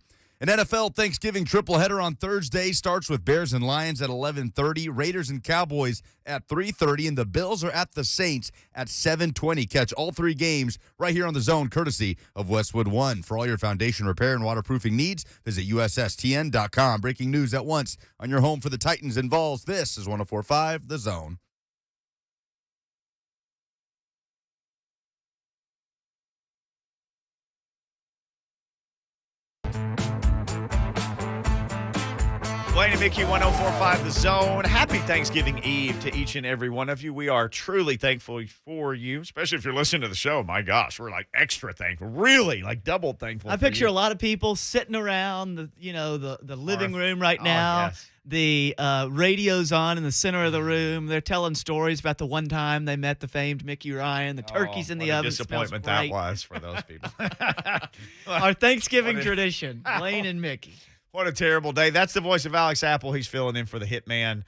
An NFL Thanksgiving tripleheader on Thursday starts with Bears and Lions at 11:30, Raiders and Cowboys at 3:30, and the Bills are at the Saints at 7:20. Catch all 3 games right here on The Zone, courtesy of Westwood One. For all your foundation repair and waterproofing needs, visit USSTN.com. Breaking news at once on your home for the Titans and Vols. This is 104.5 The Zone. Blaine and Mickey, 104.5 The Zone. Happy Thanksgiving Eve to each and every one of you. We are truly thankful for you, especially if you're listening to the show. My gosh, we're like extra thankful, really, like double thankful. I picture a lot of people sitting around the living room right now. Yes. The radio's on in the center of the room. They're telling stories about the one time they met the famed Mickey Ryan. The turkey's in the oven. Disappointment that was for those people. Our Thanksgiving tradition, Blaine and Mickey. What a terrible day. That's the voice of Alex Apple. He's filling in for the hitman.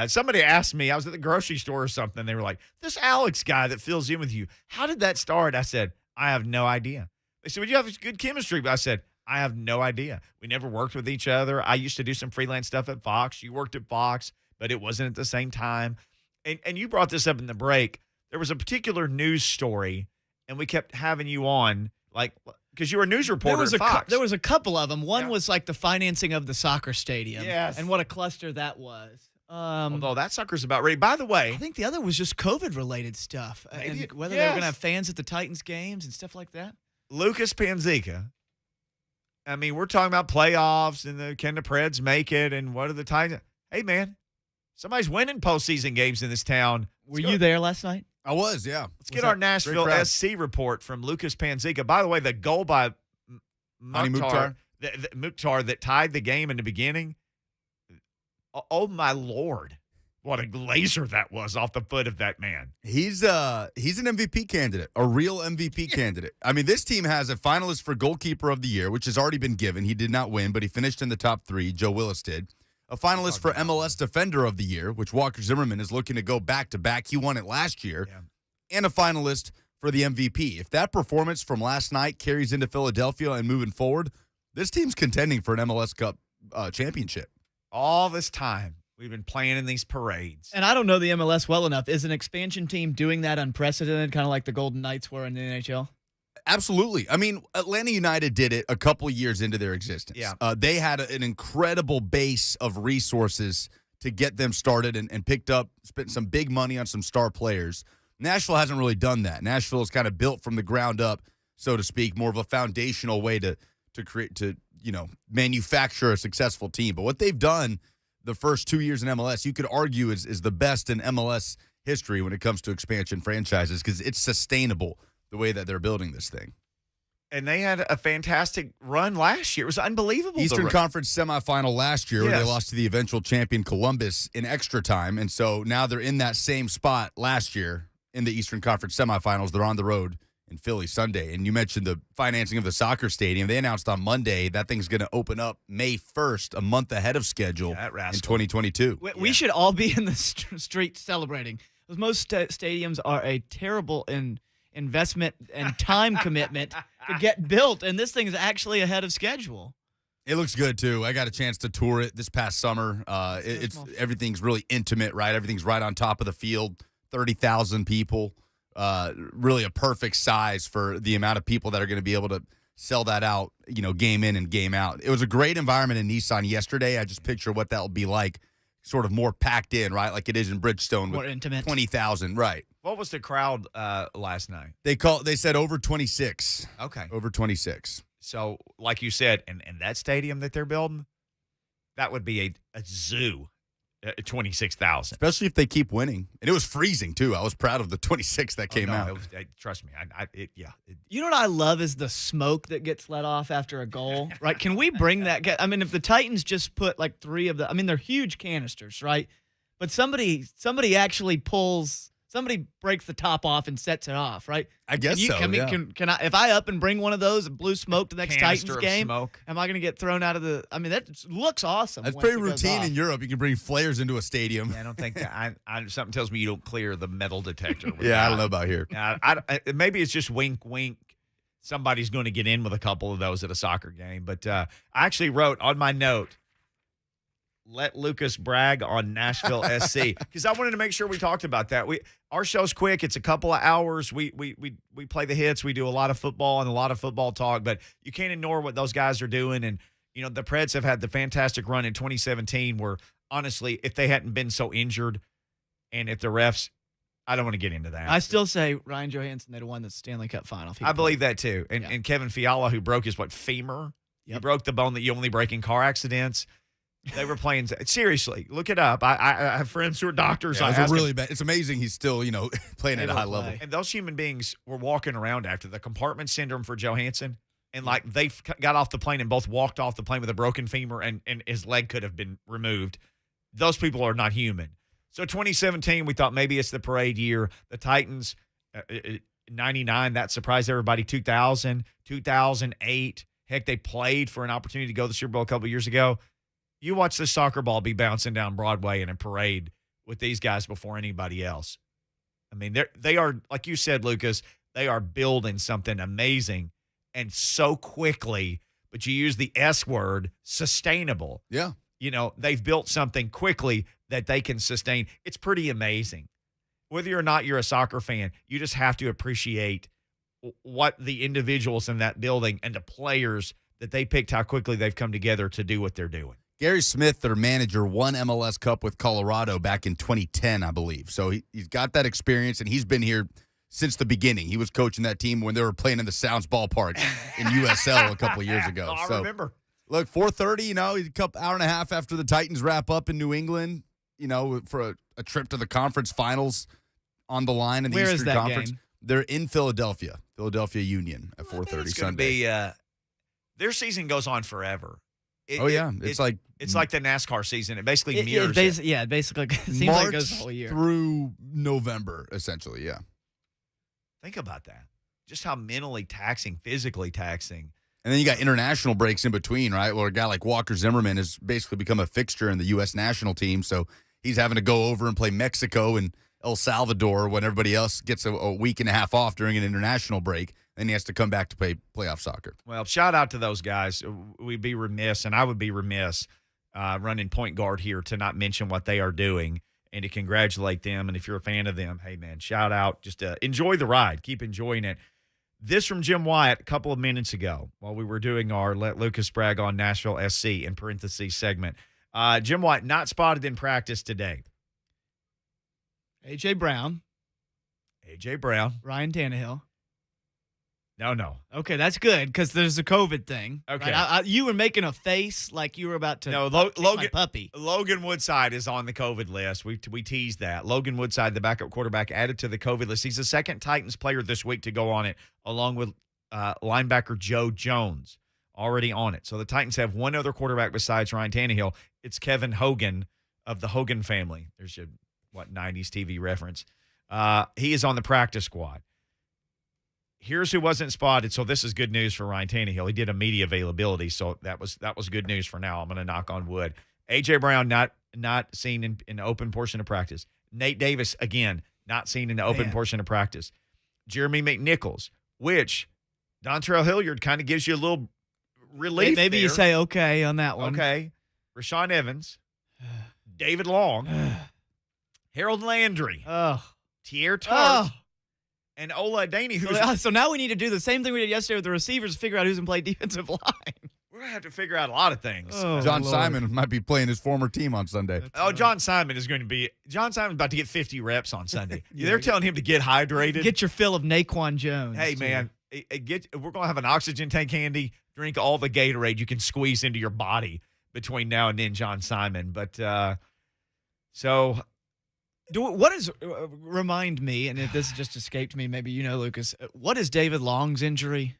Somebody asked me, I was at the grocery store or something. They were like, this Alex guy that fills in with you, how did that start? I said, I have no idea. They said, well, you have good chemistry. But I said, I have no idea. We never worked with each other. I used to do some freelance stuff at Fox. You worked at Fox, but it wasn't at the same time. And you brought this up in the break. There was a particular news story, and we kept having you on, like, because you were a news reporter at Fox. There was a couple of them. One was like the financing of the soccer stadium. Yes. And what a cluster that was. Although that sucker's about ready. By the way, I think the other was just COVID-related stuff. And whether they were going to have fans at the Titans games and stuff like that. Lucas Panzica. I mean, we're talking about playoffs and can the Preds make it and what are the Titans. Hey, man, somebody's winning postseason games in this town. Were you there last night? I was, yeah. Let's get our Nashville SC report from Lucas Panzica. By the way, the goal by Mukhtar that tied the game in the beginning, oh, my Lord. What a laser that was off the foot of that man. He's an MVP candidate, a real MVP candidate. I mean, this team has a finalist for goalkeeper of the year, which has already been given. He did not win, but he finished in the top 3. Joe Willis did. A finalist for MLS Defender of the Year, which Walker Zimmerman is looking to go back-to-back. He won it last year. Yeah. And a finalist for the MVP. If that performance from last night carries into Philadelphia and moving forward, this team's contending for an MLS Cup championship. All this time, we've been playing in these parades. And I don't know the MLS well enough. Is an expansion team doing that unprecedented, kind of like the Golden Knights were in the NHL? Absolutely. I mean, Atlanta United did it a couple of years into their existence. Yeah. They had an incredible base of resources to get them started and spent some big money on some star players. Nashville hasn't really done that. Nashville is kind of built from the ground up, so to speak, more of a foundational way to manufacture a successful team. But what they've done the first 2 years in MLS, you could argue is the best in MLS history when it comes to expansion franchises because it's sustainable the way that they're building this thing. And they had a fantastic run last year. It was unbelievable. Eastern Conference semifinal last year where they lost to the eventual champion Columbus in extra time. And so now they're in that same spot last year in the Eastern Conference semifinals. They're on the road in Philly Sunday. And you mentioned the financing of the soccer stadium. They announced on Monday that thing's going to open up May 1st, a month ahead of schedule in 2022. We should all be in the street celebrating. Most stadiums are a terrible investment and time commitment to get built, and this thing is actually ahead of schedule. It looks good too. I got a chance to tour it this past summer. Everything's really intimate, right? Everything's right on top of the field. 30,000 people really a perfect size for the amount of people that are going to be able to sell that out, game in and game out. It was a great environment in Nissan yesterday. I just picture what that will be like, sort of more packed in, right? Like it is in Bridgestone More with intimate. 20,000, right? What was the crowd last night? They said over 26. Okay. Over 26. So, like you said, and that stadium that they're building, that would be a zoo, 26,000. Especially if they keep winning. And it was freezing, too. I was proud of the 26 that came out. Trust me. You know what I love is the smoke that gets let off after a goal, right? Can we bring that? I mean, if the Titans just put like 3 of the, I mean, they're huge canisters, right? But somebody actually somebody breaks the top off and sets it off, right? I guess so. Can I, if I up and bring one of those and blew smoke to the next Canister Titans of game, smoke. am I going to get thrown out of the? I mean, that looks awesome. That's once pretty it goes routine off. in Europe. You can bring flares into a stadium. Yeah, I don't think something tells me you don't clear the metal detector. Yeah, I don't know about here. Maybe it's just wink, wink. Somebody's going to get in with a couple of those at a soccer game. But I actually wrote on my note, let Lucas brag on Nashville SC, because I wanted to make sure we talked about that. Our show's quick. It's a couple of hours. We play the hits. We do a lot of football and a lot of football talk, but you can't ignore what those guys are doing. And, the Preds have had the fantastic run in 2017 where, honestly, if they hadn't been so injured and if the refs, I don't want to get into that. I still say Ryan Johansson, they'd have won the Stanley Cup final. I believe that too. And Kevin Fiala, who broke his femur, he broke the bone that you only break in car accidents. They were playing. Seriously, look it up. I have friends who are doctors. Yeah, it's really bad. It's amazing he's still, playing at a high level. And those human beings were walking around after the compartment syndrome for Johansson, and like they got off the plane and both walked off the plane with a broken femur, and his leg could have been removed. Those people are not human. So 2017, we thought maybe it's the parade year. The Titans, 99, that surprised everybody. 2000, 2008. Heck, they played for an opportunity to go to the Super Bowl a couple years ago. You watch the soccer ball be bouncing down Broadway in a parade with these guys before anybody else. I mean, they are, like you said, Lucas, they are building something amazing and so quickly, but you use the S word, sustainable. Yeah. They've built something quickly that they can sustain. It's pretty amazing. Whether or not you're a soccer fan, you just have to appreciate what the individuals in that building and the players that they picked, how quickly they've come together to do what they're doing. Gary Smith, their manager, won MLS Cup with Colorado back in 2010, I believe. So he's got that experience, and he's been here since the beginning. He was coaching that team when they were playing in the Sounds ballpark in USL a couple of years ago. I remember. Look, 4:30, a hour and a half after the Titans wrap up in New England, for a trip to the conference finals on the line in the Where Eastern is that Conference. game? They're in Philadelphia Union at 4:30 It's Sunday. be, their season goes on forever. It's like the NASCAR season. It basically mirrors it. Yeah, basically it seems March like it goes the whole year. through November, essentially, yeah. Think about that. Just how mentally taxing, physically taxing. And then you got international breaks in between, right? Well, a guy like Walker Zimmerman has basically become a fixture in the U.S. national team, so he's having to go over and play Mexico and El Salvador when everybody else gets a week and a half off during an international break. Then he has to come back to play playoff soccer. Well, shout out to those guys. We'd be remiss, and I would be remiss running point guard here to not mention what they are doing and to congratulate them. And if you're a fan of them, hey, man, shout out. Just enjoy the ride. Keep enjoying it. This from Jim Wyatt a couple of minutes ago while we were doing our Let Lucas Brag on Nashville SC in parentheses segment. Jim Wyatt not spotted in practice today. A.J. Brown. Ryan Tannehill. No. Okay, that's good because there's a COVID thing. Okay. Right? You were making a face like you were about to kick my puppy. Logan Woodside is on the COVID list. We teased that. Logan Woodside, the backup quarterback, added to the COVID list. He's the second Titans player this week to go on it, along with linebacker Joe Jones, already on it. So the Titans have one other quarterback besides Ryan Tannehill. It's Kevin Hogan of the Hogan family. There's your 90s TV reference. He is on the practice squad. Here's who wasn't spotted, so this is good news for Ryan Tannehill. He did a media availability, so that was good news for now. I'm going to knock on wood. A.J. Brown not seen in the open portion of practice. Nate Davis, again, not seen in the open portion of practice. Jeremy McNichols, which Dontrell Hilliard kind of gives you a little relief Maybe there. you say okay on that one. Okay. Rashawn Evans, David Long, Harold Landry, Oh. Tier Tart, And Ola Daney, So now we need to do the same thing we did yesterday with the receivers, figure out who's going to play defensive line. we're going to have to figure out a lot of things. Oh, John Lord. Simon might be playing his former team on Sunday. John Simon's about to get 50 reps on Sunday. They're telling him to get hydrated. Get your fill of Naquan Jones. Hey, too. man, we're going to have an oxygen tank handy. Drink all the Gatorade you can squeeze into your body between now and then, John Simon. But remind me, and if this just escaped me, maybe you know, Lucas, what is David Long's injury?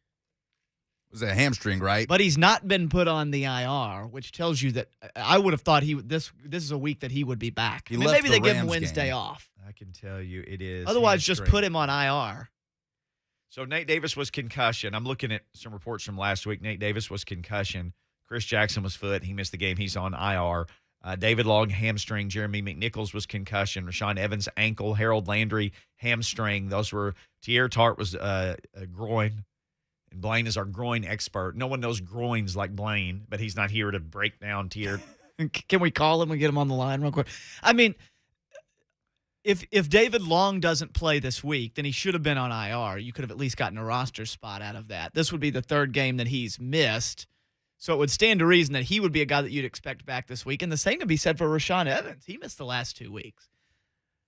It was a hamstring, right? But he's not been put on the IR, which tells you that I would have thought this is a week that he would be back. He I mean, left maybe the they give him Rams Wednesday game. off. I can tell you it is. Otherwise, just hamstring. put him on IR. So Nate Davis was concussion. I'm looking at some reports from last week. Nate Davis was concussion. Chris Jackson was foot. He missed the game. He's on IR. David Long, hamstring. Jeremy McNichols was concussion. Rashawn Evans, ankle. Harold Landry, hamstring. Those were Tierre Tart was a groin. And Blaine is our groin expert. No one knows groins like Blaine, but he's not here to break down Tierre. Can we call him and get him on the line real quick? I mean, if David Long doesn't play this week, then he should have been on IR. You could have at least gotten a roster spot out of that. This would be the third game that he's missed. So it would stand to reason that he would be a guy that you'd expect back this week. And the same could be said for Rashawn Evans. He missed the last 2 weeks.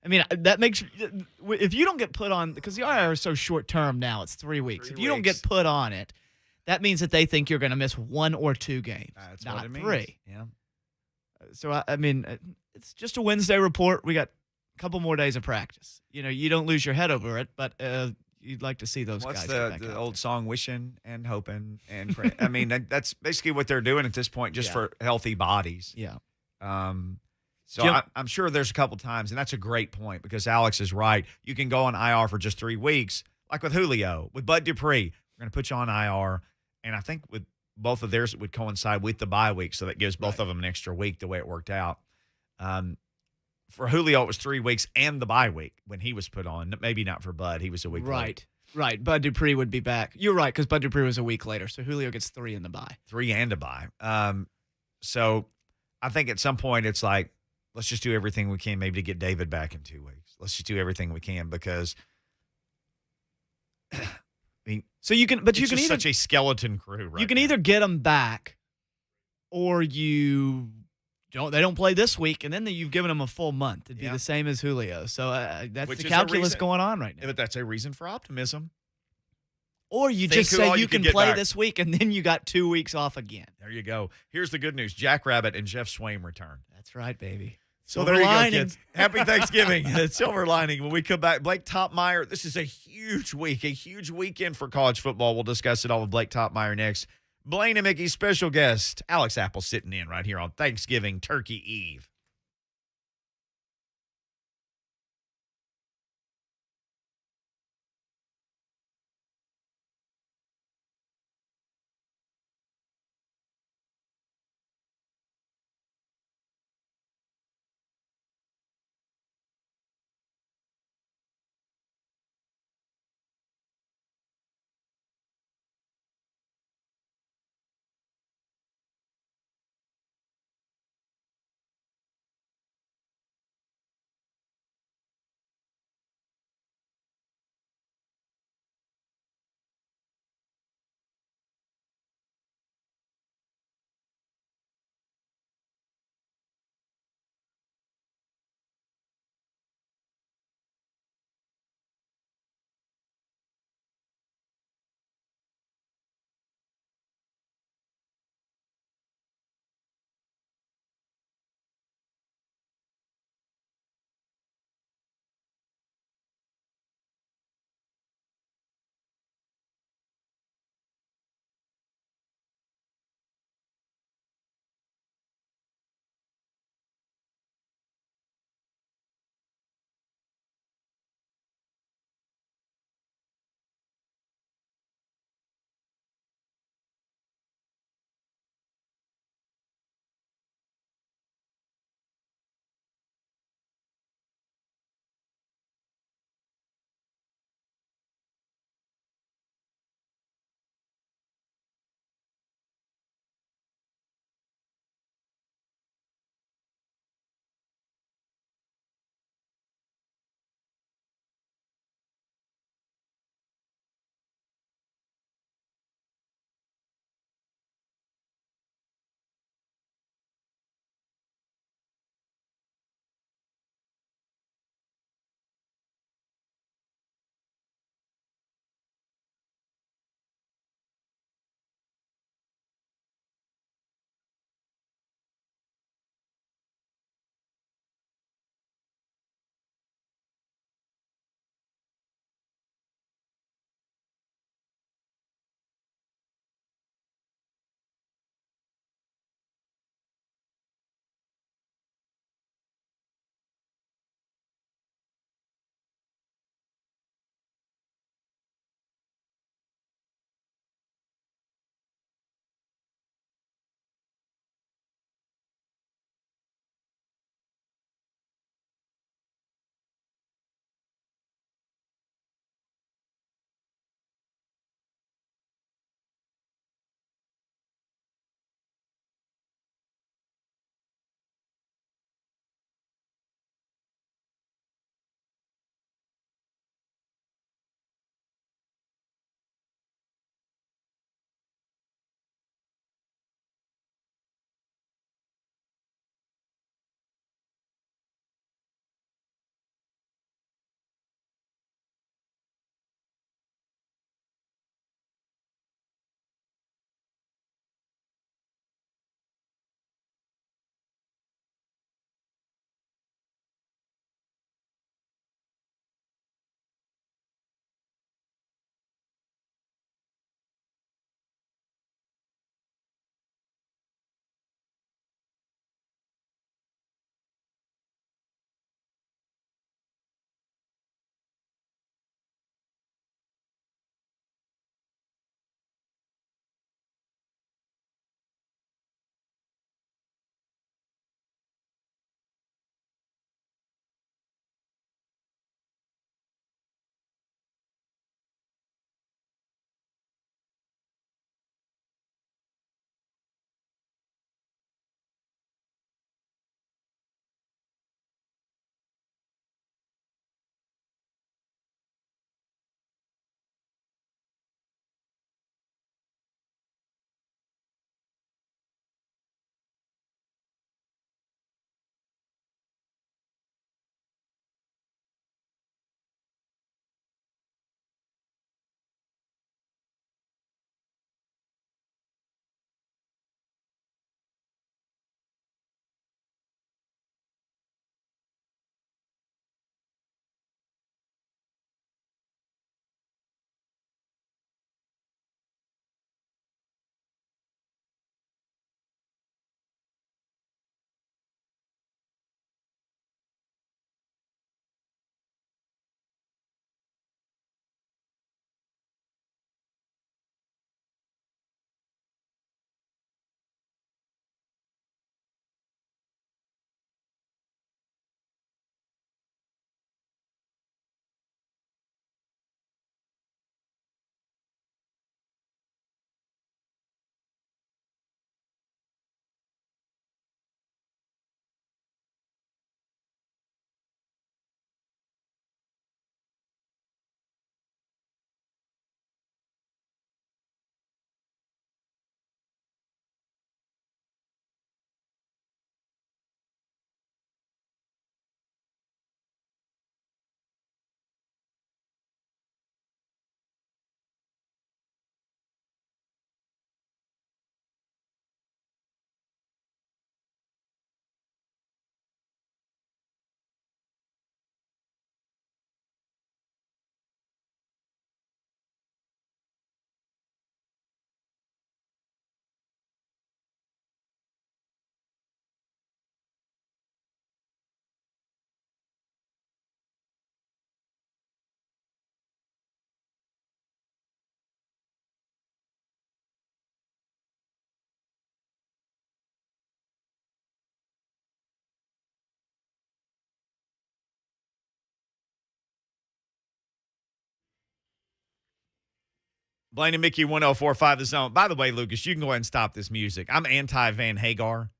I mean, that makes – if you don't get put on – because the IR is so short-term now, it's 3 weeks. If you don't get put on it, that means that they think you're going to miss 1 or 2 games, That's not what it means. 3. Yeah. So, I mean, it's just a Wednesday report. We got a couple more days of practice. You know, you don't lose your head over it, but you'd like to see those What's guys get back the out old there. song, wishing and hoping and praying? I mean, that's basically what they're doing at this point, just for healthy bodies. Yeah. So Jim- I'm sure there's a couple times, and that's a great point because Alex is right. You can go on IR for just 3 weeks, like with Julio, with Bud Dupree. We're going to put you on IR, and I think with both of theirs, it would coincide with the bye week, so that gives both of them an extra week the way it worked out. For Julio, it was 3 weeks and the bye week when he was put on. Maybe not for Bud. He was a week late. Right. Bud Dupree would be back. You're right, because Bud Dupree was a week later, so Julio gets 3 in the bye. 3 and a bye. So I think at some point it's like, let's just do everything we can maybe to get David back in 2 weeks. Let's just do everything we can because I mean, So you can, but you it's can just either such a skeleton crew. Right you can now. either get them back, or you don't. They don't play this week, and then you've given them a full month. It'd be the same as Julio. So that's Which the is a calculus reason- going on right now. But that's a reason for optimism. Or you Think just who all say you you can can get play back. this week, and then you got 2 weeks off again. There you go. Here's the good news: Jack Rabbit and Jeff Swaim return. That's right, baby. So Silver there you lining. go, kids. Happy Thanksgiving. Silver lining. When we come back, Blake Toppmeyer. This is a huge week, a huge weekend for college football. We'll discuss it all with Blake Toppmeyer next. Blaine and Mickey's special guest, Alex Apple, sitting in right here on Thanksgiving Turkey Eve. Blaine and Mickey 1045 The Zone. By the way, Lucas, you can go ahead and stop this music. I'm anti-Van Hagar.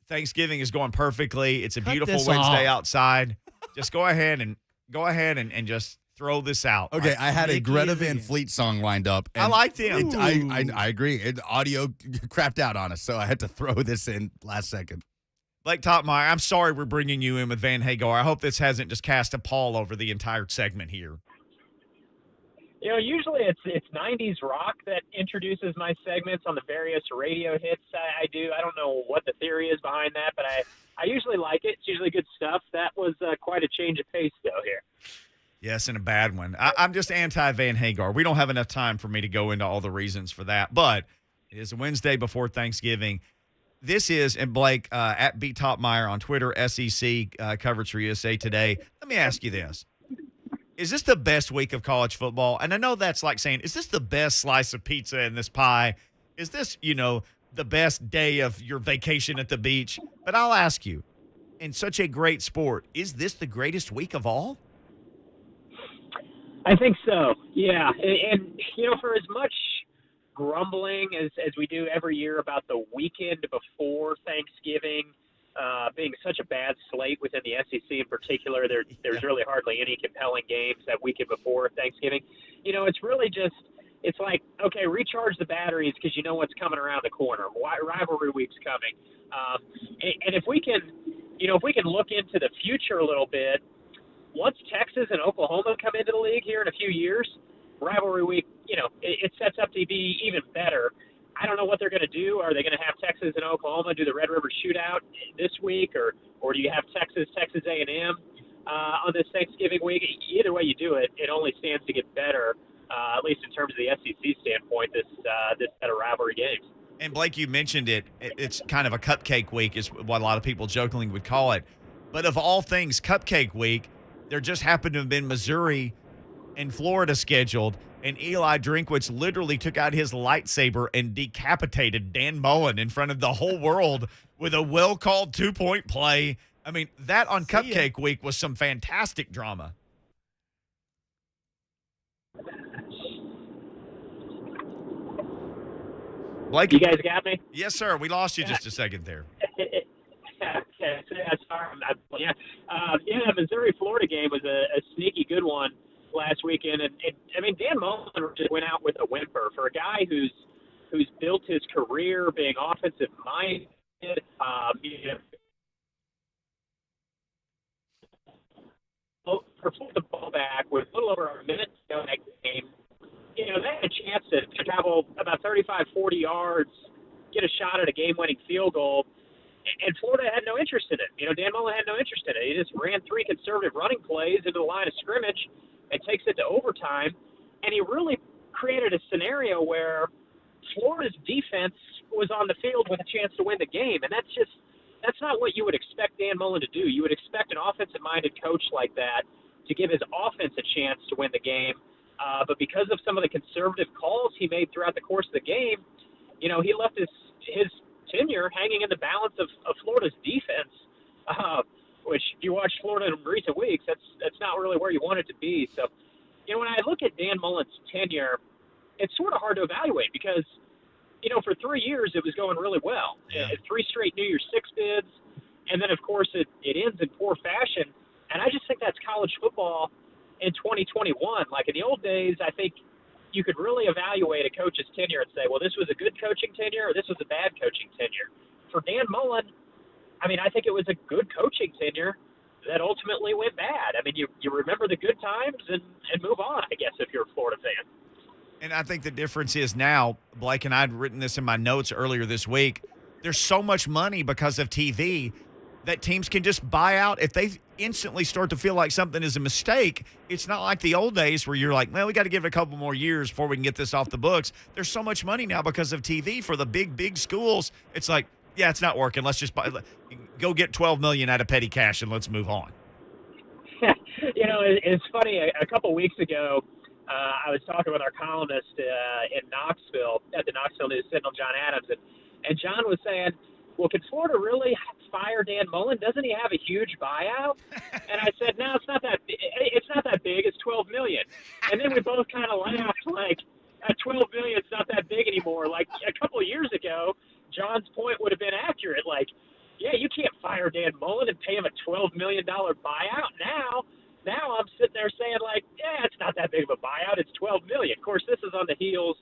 Thanksgiving is going perfectly. It's a beautiful Wednesday outside. Just go ahead and just throw this out. Okay, I had a Mickey Greta is Van in. Fleet song lined up. I liked him. I agree. Audio crapped out on us, so I had to throw this in last second. Blake Toppmeyer, I'm sorry we're bringing you in with Van Hagar. I hope this hasn't just cast a pall over the entire segment here. Usually it's 90s rock that introduces my segments on the various radio hits I do. I don't know what the theory is behind that, but I usually like it. It's usually good stuff. That was quite a change of pace, though, here. Yes, and a bad one. I'm just anti-Van Hagar. We don't have enough time for me to go into all the reasons for that, but it is a Wednesday before Thanksgiving. This is, and Blake, at B. Toppmeyer on Twitter, SEC coverage for USA Today. Let me ask you this. Is this the best week of college football? And I know that's like saying, is this the best slice of pizza in this pie? Is this, the best day of your vacation at the beach? But I'll ask you, in such a great sport, is this the greatest week of all? I think so, yeah. And for as much grumbling as we do every year about the weekend before Thanksgiving being such a bad slate within the SEC in particular, there's really hardly any compelling games that weekend before Thanksgiving. It's really just, it's like, okay, recharge the batteries because you know what's coming around the corner. Rivalry week's coming. And if we can look into the future a little bit, once Texas and Oklahoma come into the league here in a few years, rivalry week, it sets up to be even better. I don't know what they're going to do. Are they going to have Texas and Oklahoma do the Red River Shootout this week, or do you have Texas A&M on this Thanksgiving week? Either way you do it, it only stands to get better, at least in terms of the SEC standpoint, this set of rivalry games. And Blake, you mentioned it. It's kind of a cupcake week is what a lot of people jokingly would call it. But of all things, cupcake week, there just happened to have been Missouri and Florida scheduled, and Eli Drinkwitz literally took out his lightsaber and decapitated Dan Mullen in front of the whole world with a well-called 2-point play. I mean, that on Cupcake Week was some fantastic drama. Blake, you guys got me? Yes, sir. We lost you just a second there. Okay, sorry. The Missouri-Florida game was a sneaky good one last weekend, and Dan Mullen just went out with a whimper for a guy who's built his career being offensive minded. For the ball back with a little over a minute to go in that game. They had a chance to travel about 35, 40 yards, get a shot at a game-winning field goal. And Florida had no interest in it. Dan Mullen had no interest in it. He just ran 3 conservative running plays into the line of scrimmage and takes it to overtime. And he really created a scenario where Florida's defense was on the field with a chance to win the game. And that's not what you would expect Dan Mullen to do. You would expect an offensive-minded coach like that to give his offense a chance to win the game. But because of some of the conservative calls he made throughout the course of the game, he left his tenure hanging in the balance of Florida's defense, which if you watch Florida in recent weeks, that's not really where you want it to be. So, when I look at Dan Mullen's tenure, it's sort of hard to evaluate because, for 3 years it was going really well. Yeah. 3 straight New Year's Six bids, and then of course it ends in poor fashion. And I just think that's college football in 2021. Like in the old days, I think you could really evaluate a coach's tenure and say, well, this was a good coaching tenure or this was a bad coaching tenure. For Dan Mullen, I think it was a good coaching tenure that ultimately went bad. You remember the good times and move on, I guess, if you're a Florida fan. And I think the difference is now, Blake and I had written this in my notes earlier this week, there's so much money because of TV that teams can just buy out. If they instantly start to feel like something is a mistake, it's not like the old days where you're like, well, we got to give it a couple more years before we can get this off the books. There's so much money now because of TV for the big schools. It's like, yeah, it's not working. Let's just go get $12 million out of petty cash and let's move on. It's funny. A couple weeks ago, I was talking with our columnist in Knoxville at the Knoxville News Sentinel, John Adams, and John was saying, well, can Florida really fire Dan Mullen? Doesn't he have a huge buyout? And I said, no, it's not that big. It's $12 million. And then we both kind of laughed like, $12 million is not that big anymore. Like a couple of years ago, John's point would have been accurate. Like, yeah, you can't fire Dan Mullen and pay him a $12 million buyout. Now I'm sitting there saying, like, yeah, it's not that big of a buyout. It's $12 million. Of course, this is on the heels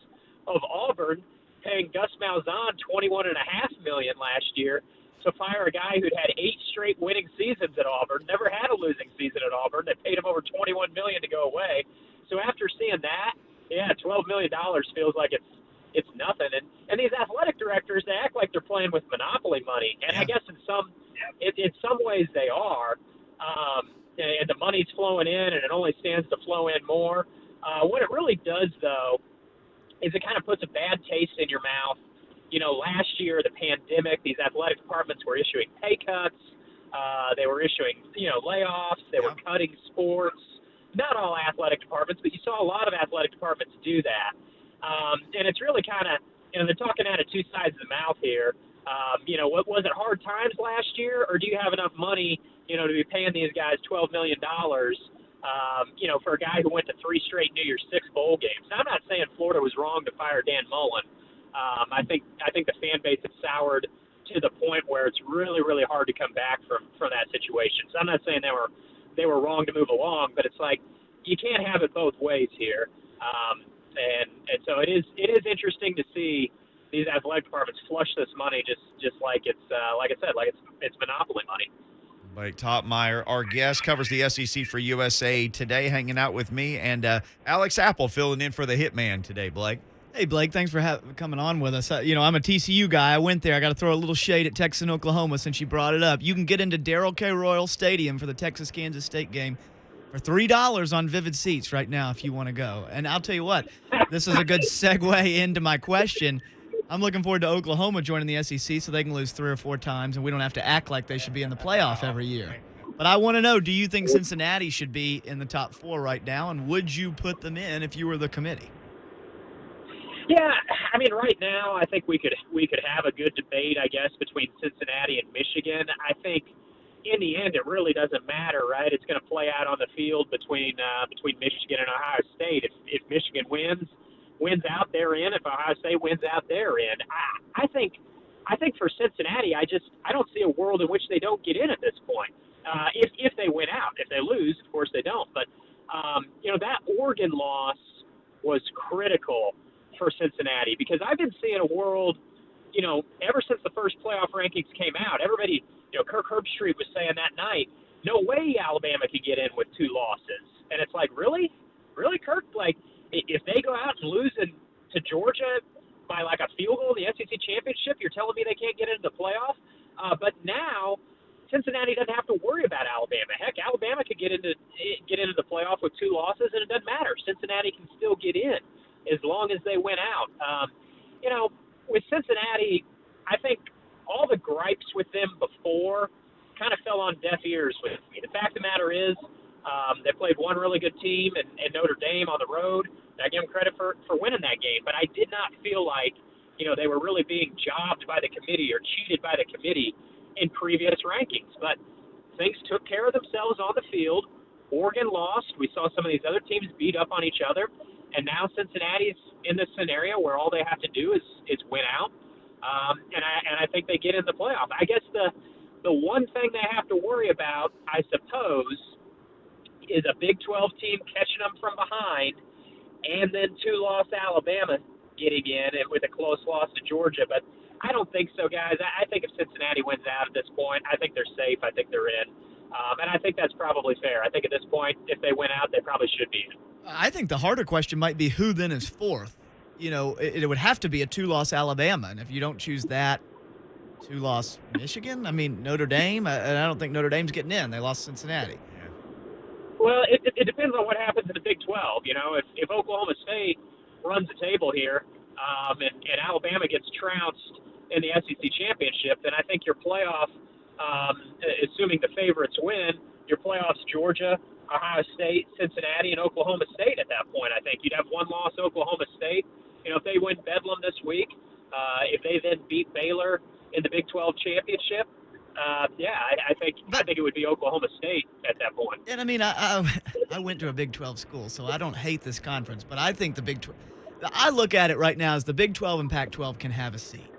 of Auburn paying Gus Malzahn $21.5 million last year to fire a guy who'd had 8 straight winning seasons at Auburn, never had a losing season at Auburn. They paid him over $21 million to go away. So after seeing that, yeah, $12 million feels like it's nothing. And these athletic directors, they act like they're playing with monopoly money. And I guess in some ways they are. And the money's flowing in, and it only stands to flow in more. What it really does, though, is it kind of puts a bad taste in your mouth. You know, last year, the pandemic, these athletic departments were issuing pay cuts. They were issuing, layoffs. They were cutting sports. Not all athletic departments, but you saw a lot of athletic departments do that. And it's really kind of, they're talking out of two sides of the mouth here. What was it, hard times last year, or do you have enough money, to be paying these guys $12 million, for a guy who went to 3 straight New Year's Six bowl games? Now, I'm not saying Florida was wrong to fire Dan Mullen. I think the fan base has soured to the point where it's really, really hard to come back from that situation. So I'm not saying they were wrong to move along, but it's like you can't have it both ways here. And so it is interesting to see these athletic departments flush this money just like it's like I said, like it's monopoly money. Blake Toppmeyer, our guest, covers the SEC for USA Today, hanging out with me, and Alex Apple filling in for the Hitman today, Blake. Hey, Blake, thanks for coming on with us. I'm a TCU guy. I went there. I got to throw a little shade at Texas and Oklahoma since you brought it up. You can get into Darrell K. Royal Stadium for the Texas-Kansas State game for $3 on Vivid Seats right now if you want to go. And I'll tell you what, this is a good segue into my question. I'm looking forward to Oklahoma joining the SEC so they can lose 3 or 4 times and we don't have to act like they should be in the playoff every year. But I want to know, do you think Cincinnati should be in the top 4 right now, and would you put them in if you were the committee? Yeah, I mean, right now I think we could have a good debate, I guess, between Cincinnati and Michigan. I think in the end it really doesn't matter, right? It's going to play out on the field between Michigan and Ohio State. If Michigan wins out, they're in. If Ohio State wins out, they're in. I think for Cincinnati, I don't see a world in which they don't get in at this point. If they win out, if they lose, of course they don't. But that Oregon loss was critical for Cincinnati, because I've been seeing a world, ever since the first playoff rankings came out, everybody, Kirk Herbstreit was saying that night, no way Alabama could get in with 2 losses. And it's like, really, Kirk? Like, if they go out and lose to Georgia by like a field goal in the SEC championship, you're telling me they can't get into the playoff? But now Cincinnati doesn't have to worry about Alabama. Heck, Alabama could get into the playoff with 2 losses, and it doesn't matter. Cincinnati can still get in as long as they win out. With Cincinnati, I think all the gripes with them before kind of fell on deaf ears with me. The fact of the matter is, they played one really good team in Notre Dame on the road. I give them credit for winning that game, but I did not feel like, they were really being jobbed by the committee or cheated by the committee in previous rankings. But things took care of themselves on the field. Oregon lost. We saw some of these other teams beat up on each other. And now Cincinnati's in this scenario where all they have to do is win out. And I think they get in the playoff. I guess the one thing they have to worry about, I suppose, is a Big 12 team catching them from behind, and then 2-loss Alabama getting in with a close loss to Georgia. But I don't think so, guys. I think if Cincinnati wins out at this point, I think they're safe. I think they're in. And I think that's probably fair. I think at this point, if they win out, they probably should be in. I think the harder question might be who then is 4th. It would have to be a 2-loss Alabama, and if you don't choose that, 2-loss Michigan. I mean, Notre Dame, and I don't think Notre Dame's getting in. They lost Cincinnati. Well, it depends on what happens in the Big 12. If Oklahoma State runs the table here and Alabama gets trounced in the SEC championship, then I think your playoff, assuming the favorites win, your playoffs Georgia, Ohio State, Cincinnati, and Oklahoma State at that point. I think you'd have 1-loss Oklahoma State. If they win Bedlam this week, if they then beat Baylor in the Big 12 championship, I think it would be Oklahoma State at that point. And I mean, I went to a Big 12 school, so I don't hate this conference, but I think the Big 12. I look at it right now as the Big 12 and Pac-12 can have a seat.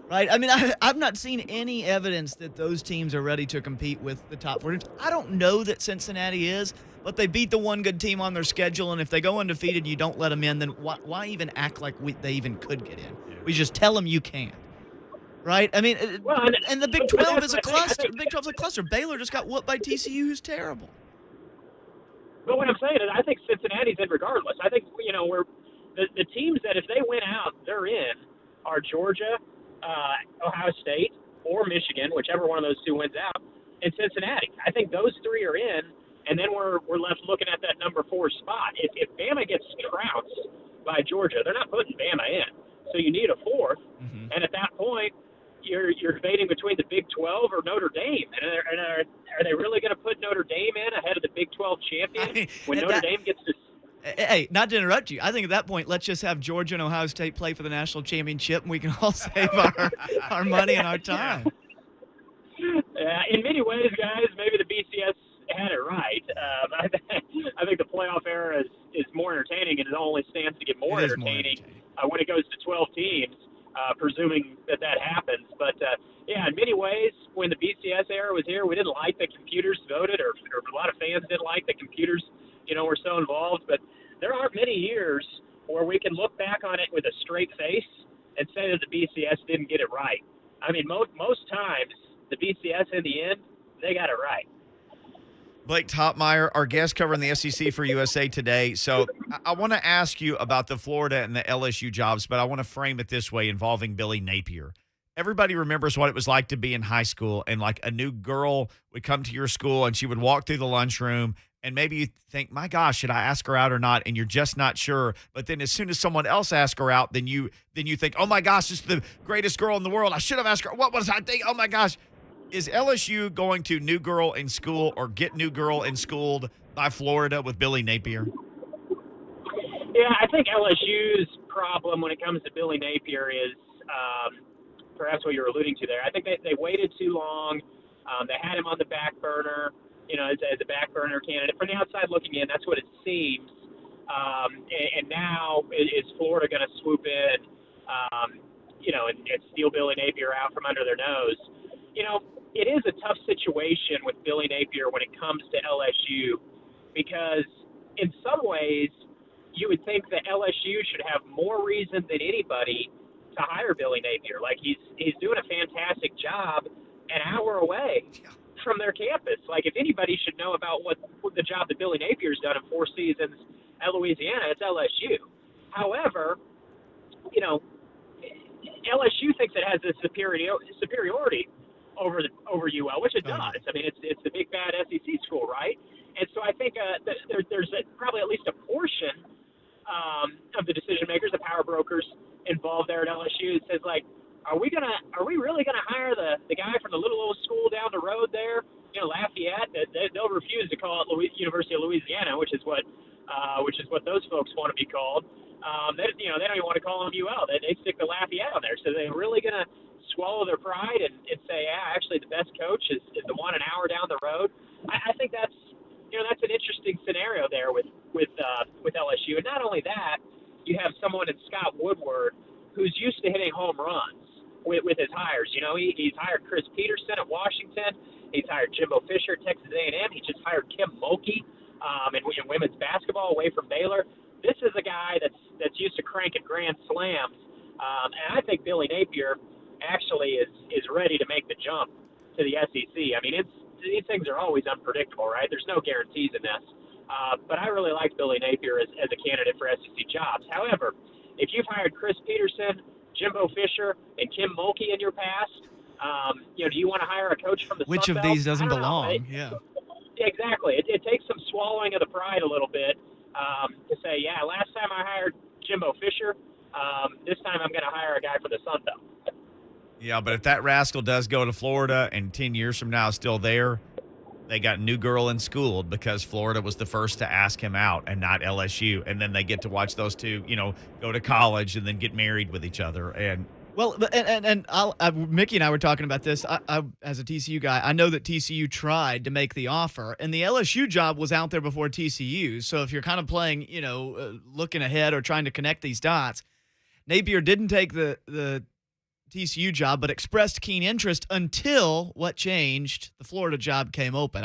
Right? I mean, I've not seen any evidence that those teams are ready to compete with the top 4 teams. I don't know that Cincinnati is, but they beat the one good team on their schedule, and if they go undefeated, you don't let them in, then why even act like they even could get in? We just tell them you can't. Right? I mean, and the Big 12 is a cluster. Big 12 is a cluster. Baylor just got whooped by TCU, who's terrible. But what I'm saying is I think Cincinnati's in regardless. I think, we're the teams that if they win out, they're in are Georgia, Ohio State, or Michigan, whichever one of those two wins out, and Cincinnati. I think those 3 are in, and then we're left looking at that number 4 spot. If Bama gets trounced by Georgia, they're not putting Bama in. So you need a 4th, and at that point, you're debating between the Big 12 or Notre Dame. And are they really going to put Notre Dame in ahead of the Big 12 champion when Notre Dame gets to – Hey, not to interrupt you, I think at that point, let's just have Georgia and Ohio State play for the national championship, and we can all save our money and our time. In many ways, guys, maybe the BCS had it right. I think the playoff era is more entertaining, and it only stands to get more entertaining when it goes to 12 teams, presuming that happens. But, in many ways, when the BCS era was here, we didn't like that computers voted, or a lot of fans didn't like that computers were so involved, but there aren't many years where we can look back on it with a straight face and say that the BCS didn't get it right. I mean, most times the BCS in the end, they got it right. Blake Toppmeyer, our guest covering the SEC for USA Today. So I want to ask you about the Florida and the LSU jobs, but I want to frame it this way involving Billy Napier. Everybody remembers what it was like to be in high school, and like a new girl would come to your school and she would walk through the lunchroom, and maybe you think, my gosh, should I ask her out or not? And you're just not sure. But then as soon as someone else asks her out, then you think, oh my gosh, this is the greatest girl in the world. I should have asked her. What was I thinking? Oh my gosh. Is LSU going to new girl in school or get new girl in schooled by Florida with Billy Napier? Yeah, I think LSU's problem when it comes to Billy Napier is perhaps what you're alluding to there. I think they waited too long. They had him on the back burner, as a back burner candidate. From the outside looking in, that's what it seems. And now is Florida going to swoop in, and steal Billy Napier out from under their nose? It is a tough situation with Billy Napier when it comes to LSU because in some ways you would think that LSU should have more reason than anybody to hire Billy Napier. Like he's doing a fantastic job an hour away from their campus. Like if anybody should know about what the job that Billy Napier's done in 4 seasons at Louisiana, it's LSU. However, LSU thinks it has this superiority over UL, which it does. I mean, it's the big bad SEC school, right? And so I think there's probably at least a portion of the decision makers, the power brokers involved there at LSU, that says like, are we really gonna hire the guy from the little old school down the road there, Lafayette? They'll refuse to call it University of Louisiana, which is what those folks want to be called. They don't even want to call them UL. They stick the Lafayette on there. So they're really gonna swallow their pride and say, yeah, actually the best coach is the one an hour down the road. I think that's an interesting scenario there with LSU. And not only that, you have someone in Scott Woodward who's used to hitting home runs with his hires. He's hired Chris Peterson at Washington. He's hired Jimbo Fisher at Texas A&M. He just hired Kim Mulkey in women's basketball away from Baylor. This is a guy that's used to cranking grand slams. And I think Billy Napier actually is ready to make the jump to the SEC. I mean, these things are always unpredictable, right? There's no guarantees in this. But I really like Billy Napier as a candidate for SEC jobs. However, if you've hired Chris Peterson, Jimbo Fisher, and Kim Mulkey in your past, do you want to hire a coach from the Which Sun of Belt? these doesn't belong? Yeah, exactly. It takes some swallowing of the pride a little bit to say, yeah, last time I hired Jimbo Fisher, this time I'm going to hire a guy from the Sun Belt. Yeah, but if that rascal does go to Florida and 10 years from now is still there, they got new girl in schooled because Florida was the first to ask him out and not LSU. And then they get to watch those two, go to college and then get married with each other. And Well, Mickey and I were talking about this. I, as a TCU guy, I know that TCU tried to make the offer, and the LSU job was out there before TCU. So if you're kind of playing, looking ahead or trying to connect these dots, Napier didn't take the TCU job, but expressed keen interest until what changed? The Florida job came open.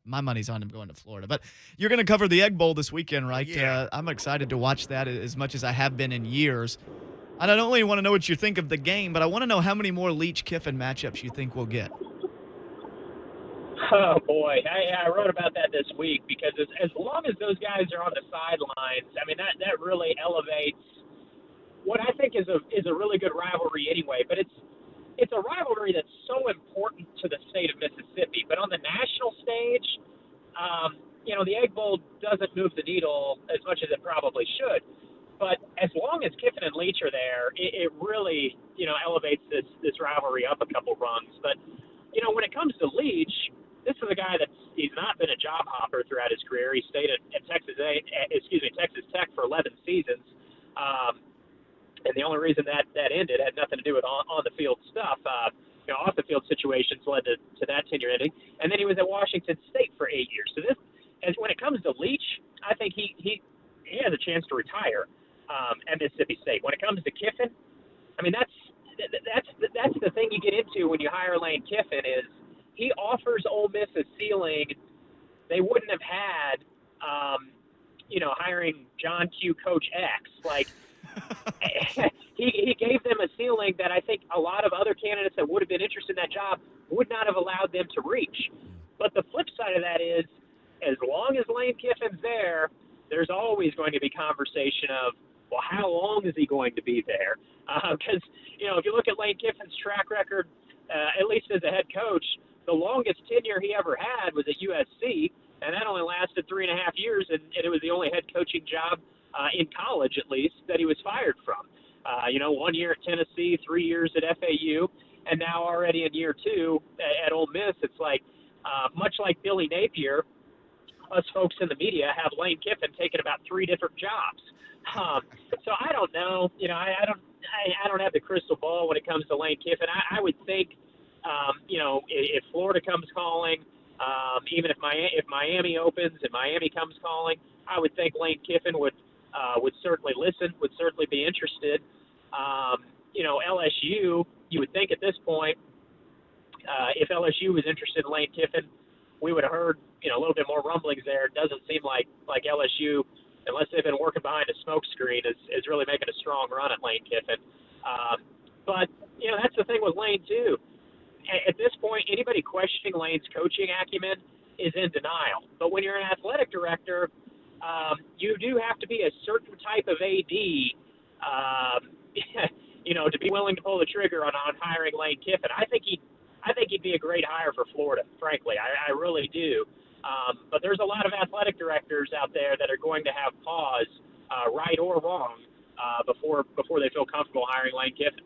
My money's on him going to Florida. But you're going to cover the Egg Bowl this weekend, right? Yeah. I'm excited to watch that as much as I have been in years. I don't only want to know what you think of the game, but I want to know how many more Leach-Kiffin matchups you think we'll get. Oh, boy. I wrote about that this week because as long as those guys are on the sidelines, I mean, that really elevates what I think is a really good rivalry anyway. But it's a rivalry that's so important to the state of Mississippi. But on the national stage, the Egg Bowl doesn't move the needle as much as it probably should. But as long as Kiffin and Leach are there, it really, elevates this rivalry up a couple rungs. But, when it comes to Leach, this is a guy he's not been a job hopper throughout his career. He stayed at Texas Tech for 11 seasons. And the only reason that ended had nothing to do with on the field stuff. Off the field situations led to that tenure ending. And then he was at Washington State for 8 years. So when it comes to Leach, I think he has a chance to retire at Mississippi State. When it comes to Kiffin, I mean that's the thing you get into when you hire Lane Kiffin is he offers Ole Miss a ceiling they wouldn't have had, hiring John Q. Coach X. Like he gave them a ceiling that I think a lot of other candidates that would have been interested in that job would not have allowed them to reach. But the flip side of that is, as long as Lane Kiffin's there, there's always going to be conversation of, well, how long is he going to be there? Because, if you look at Lane Kiffin's track record, at least as a head coach, the longest tenure he ever had was at USC, and that only lasted 3.5 years, and it was the only head coaching job in college, at least, that he was fired from. 1 year at Tennessee, 3 years at FAU, and now already in year 2 at Ole Miss. It's like, much like Billy Napier, us folks in the media have Lane Kiffin taking about 3 different jobs. So I don't know. I don't have the crystal ball when it comes to Lane Kiffin. I would think, if Florida comes calling, even if Miami opens and Miami comes calling, I would think Lane Kiffin would certainly listen, would certainly be interested. LSU, you would think at this point, if LSU was interested in Lane Kiffin, we would have heard, a little bit more rumblings there. It doesn't seem like LSU, unless they've been working behind a smoke screen, is really making a strong run at Lane Kiffin. But that's the thing with Lane, too. At this point, anybody questioning Lane's coaching acumen is in denial. But when you're an athletic director, you do have to be a certain type of AD, to be willing to pull the trigger on hiring Lane Kiffin. I think he'd be a great hire for Florida, frankly. I really do. But there's a lot of athletic directors out there that are going to have pause, right or wrong, before they feel comfortable hiring Lane Kiffin.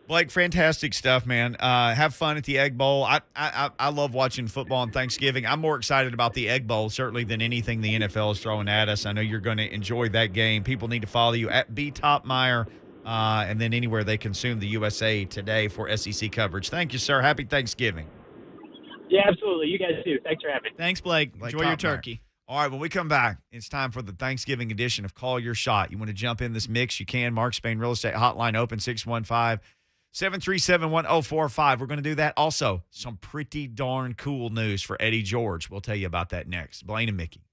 Blake, fantastic stuff, man. Have fun at the Egg Bowl. I love watching football on Thanksgiving. I'm more excited about the Egg Bowl, certainly, than anything the NFL is throwing at us. I know you're going to enjoy that game. People need to follow you at Toppmeyer, and then anywhere they consume the USA Today for SEC coverage. Thank you, sir. Happy Thanksgiving. Yeah, absolutely. You guys too. Thanks for having me. Thanks, Blake. Enjoy your turkey. All right, when we come back, it's time for the Thanksgiving edition of Call Your Shot. You want to jump in this mix, you can. Mark Spain Real Estate Hotline open 615-737-1045. We're going to do that. Also, some pretty darn cool news for Eddie George. We'll tell you about that next. Blaine and Mickey.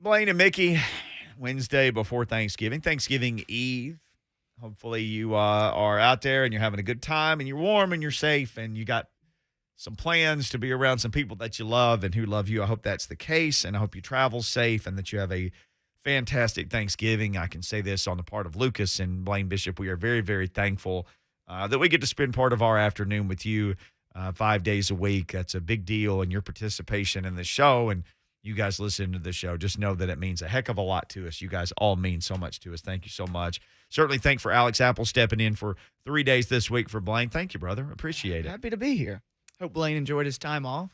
Blaine and Mickey, Wednesday before Thanksgiving, Thanksgiving Eve. Hopefully you are out there and you're having a good time and you're warm and you're safe and you got some plans to be around some people that you love and who love you. I hope that's the case, and I hope you travel safe and that you have a fantastic Thanksgiving. I can say this on the part of Lucas and Blaine Bishop. We are very, very thankful that we get to spend part of our afternoon with you 5 days a week. That's a big deal, and your participation in the show and you guys listen to the show, just know that it means a heck of a lot to us. You guys all mean so much to us. Thank you so much. Certainly thank for Alex Apple stepping in for 3 days this week for Blaine. Thank you, brother. Appreciate it. Happy to be here. Hope Blaine enjoyed his time off.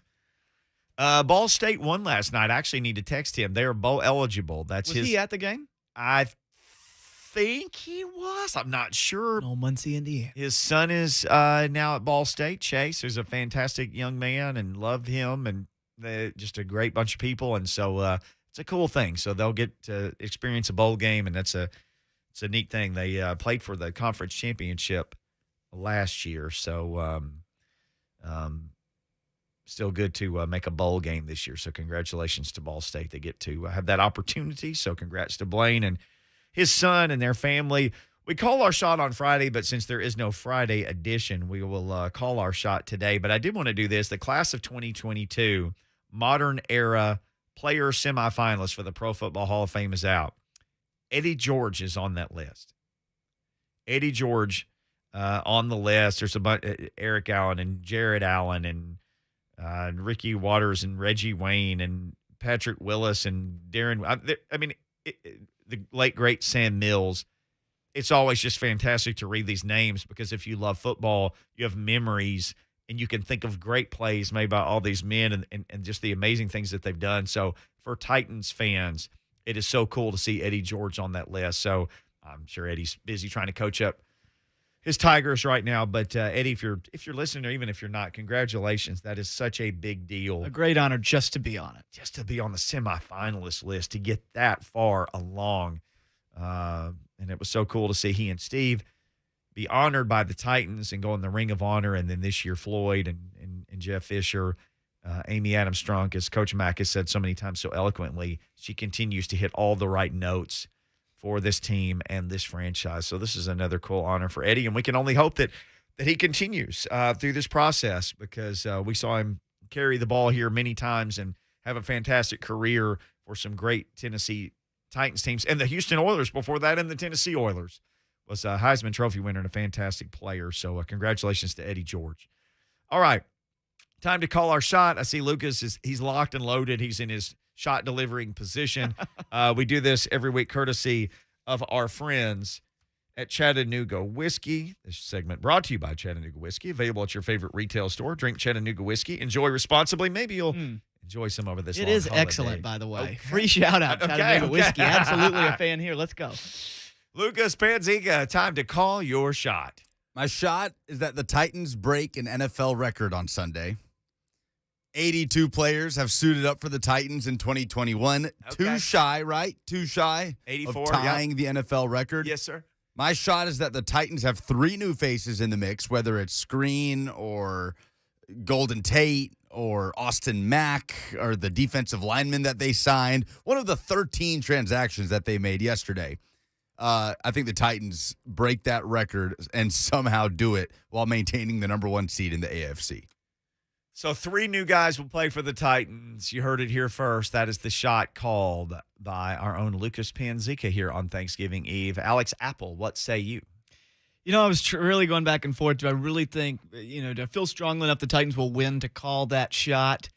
Ball State won last night. I actually need to text him. They are bowl eligible. Was he at the game? I think he was. I'm not sure. Oh, Muncie, Indiana. His son is now at Ball State. Chase is a fantastic young man and love him, and they're just a great bunch of people. And so it's a cool thing. So they'll get to experience a bowl game, and it's a neat thing. They played for the conference championship last year. So still good to make a bowl game this year. So congratulations to Ball State. They get to have that opportunity. So congrats to Blaine and his son and their family. We call our shot on Friday, but since there is no Friday edition, we will call our shot today. But I did want to do this. The class of 2022 modern era player semifinalist for the Pro Football Hall of Fame is out. Eddie George is on that list. Eddie George on the list. There's a bunch, Eric Allen and Jared Allen and Ricky Waters and Reggie Wayne and Patrick Willis and Darren. The late, great Sam Mills. It's always just fantastic to read these names because if you love football, you have memories and you can think of great plays made by all these men and just the amazing things that they've done. So for Titans fans, it is so cool to see Eddie George on that list. So I'm sure Eddie's busy trying to coach up his Tigers right now. But Eddie, if you're listening or even if you're not, congratulations. That is such a big deal. A great honor just to be on it. Just to be on the semifinalist list, to get that far along. And it was so cool to see he and Steve be honored by the Titans and go in the Ring of Honor. And then this year, Floyd and Jeff Fisher, Amy Adams Strunk, as Coach Mack has said so many times so eloquently, she continues to hit all the right notes for this team and this franchise. So this is another cool honor for Eddie, and we can only hope that he continues through this process because we saw him carry the ball here many times and have a fantastic career for some great Tennessee Titans teams and the Houston Oilers before that, and the Tennessee Oilers. Was a Heisman Trophy winner and a fantastic player. So congratulations to Eddie George. All right, time to call our shot. I see Lucas he's locked and loaded. He's in his shot delivering position. We do this every week courtesy of our friends at Chattanooga Whiskey. This segment brought to you by Chattanooga Whiskey, available at your favorite retail store. Drink Chattanooga Whiskey. Enjoy responsibly. Maybe you'll enjoy some over this. It long is holiday. excellent, by the way. Okay. Free shout out, Chattanooga Okay. Whiskey. Absolutely a fan here. Let's go. Lucas Panzica, time to call your shot. My shot is that the Titans break an NFL record on Sunday. 82 players have suited up for the Titans in 2021. Okay. Too shy, right? Too shy 84, of tying the NFL record. Yes, sir. My shot is that the Titans have 3 new faces in the mix, whether it's Screen or Golden Tate or Austin Mack or the defensive lineman that they signed. One of the 13 transactions that they made yesterday. I think the Titans break that record and somehow do it while maintaining the number 1 seed in the AFC. So 3 new guys will play for the Titans. You heard it here first. That is the shot called by our own Lucas Panzica here on Thanksgiving Eve. Alex Apple, what say you? You know, I was really going back and forth. Do I really think, do I feel strongly enough the Titans will win to call that shot?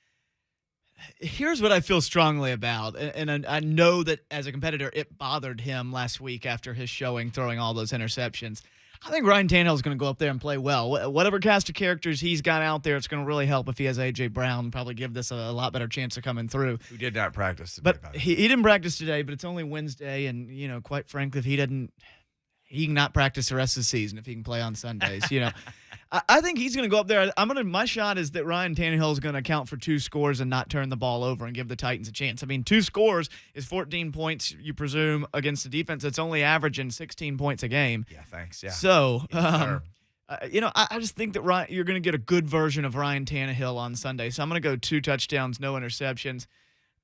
Here's what I feel strongly about, and I know that as a competitor, it bothered him last week after his showing, throwing all those interceptions. I think Ryan Tannehill is going to go up there and play well. Whatever cast of characters he's got out there, it's going to really help if he has A.J. Brown, probably give this a lot better chance of coming through. Who did not practice today, But he didn't practice today, but it's only Wednesday, and, quite frankly, if he can not practice the rest of the season if he can play on Sundays. I think he's going to go up there. My shot is that Ryan Tannehill is going to account for 2 scores and not turn the ball over and give the Titans a chance. I mean, 2 scores is 14 points, you presume, against the defense that's only averaging 16 points a game. Yeah, thanks. Yeah. So, Yes, I just think that you're going to get a good version of Ryan Tannehill on Sunday. So I'm going to go 2 touchdowns, no interceptions.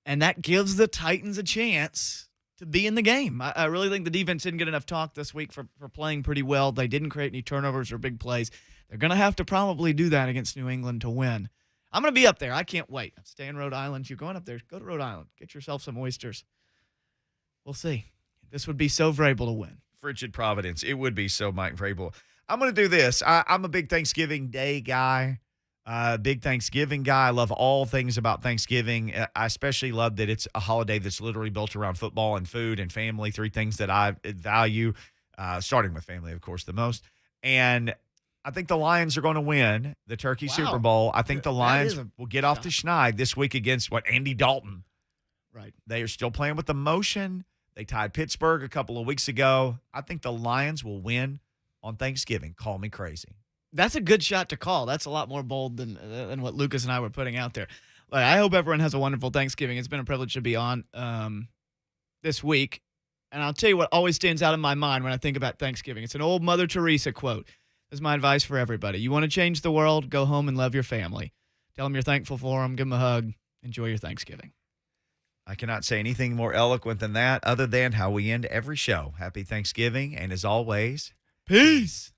and that gives the Titans a chance to be in the game. I really think the defense didn't get enough talk this week for playing pretty well. They didn't create any turnovers or big plays. They're going to have to probably do that against New England to win. I'm going to be up there. I can't wait. I'm staying in Rhode Island. You're going up there. Go to Rhode Island. Get yourself some oysters. We'll see. This would be so Vrabel to win. Frigid Providence. It would be so Mike Vrabel. I'm going to do this. I'm a big Thanksgiving Day guy. Big Thanksgiving guy. I love all things about Thanksgiving. I especially love that it's a holiday that's literally built around football and food and family, three things that I value, starting with family, of course, the most. And I think the Lions are going to win the Turkey Super Bowl. I think the Lions will get off the schneid this week against Andy Dalton. Right. They are still playing with emotion. They tied Pittsburgh a couple of weeks ago. I think the Lions will win on Thanksgiving. Call me crazy. That's a good shot to call. That's a lot more bold than what Lucas and I were putting out there. I hope everyone has a wonderful Thanksgiving. It's been a privilege to be on this week. And I'll tell you what always stands out in my mind when I think about Thanksgiving. It's an old Mother Teresa quote. This is my advice for everybody. You want to change the world, go home and love your family. Tell them you're thankful for them. Give them a hug. Enjoy your Thanksgiving. I cannot say anything more eloquent than that other than how we end every show. Happy Thanksgiving. And as always, peace.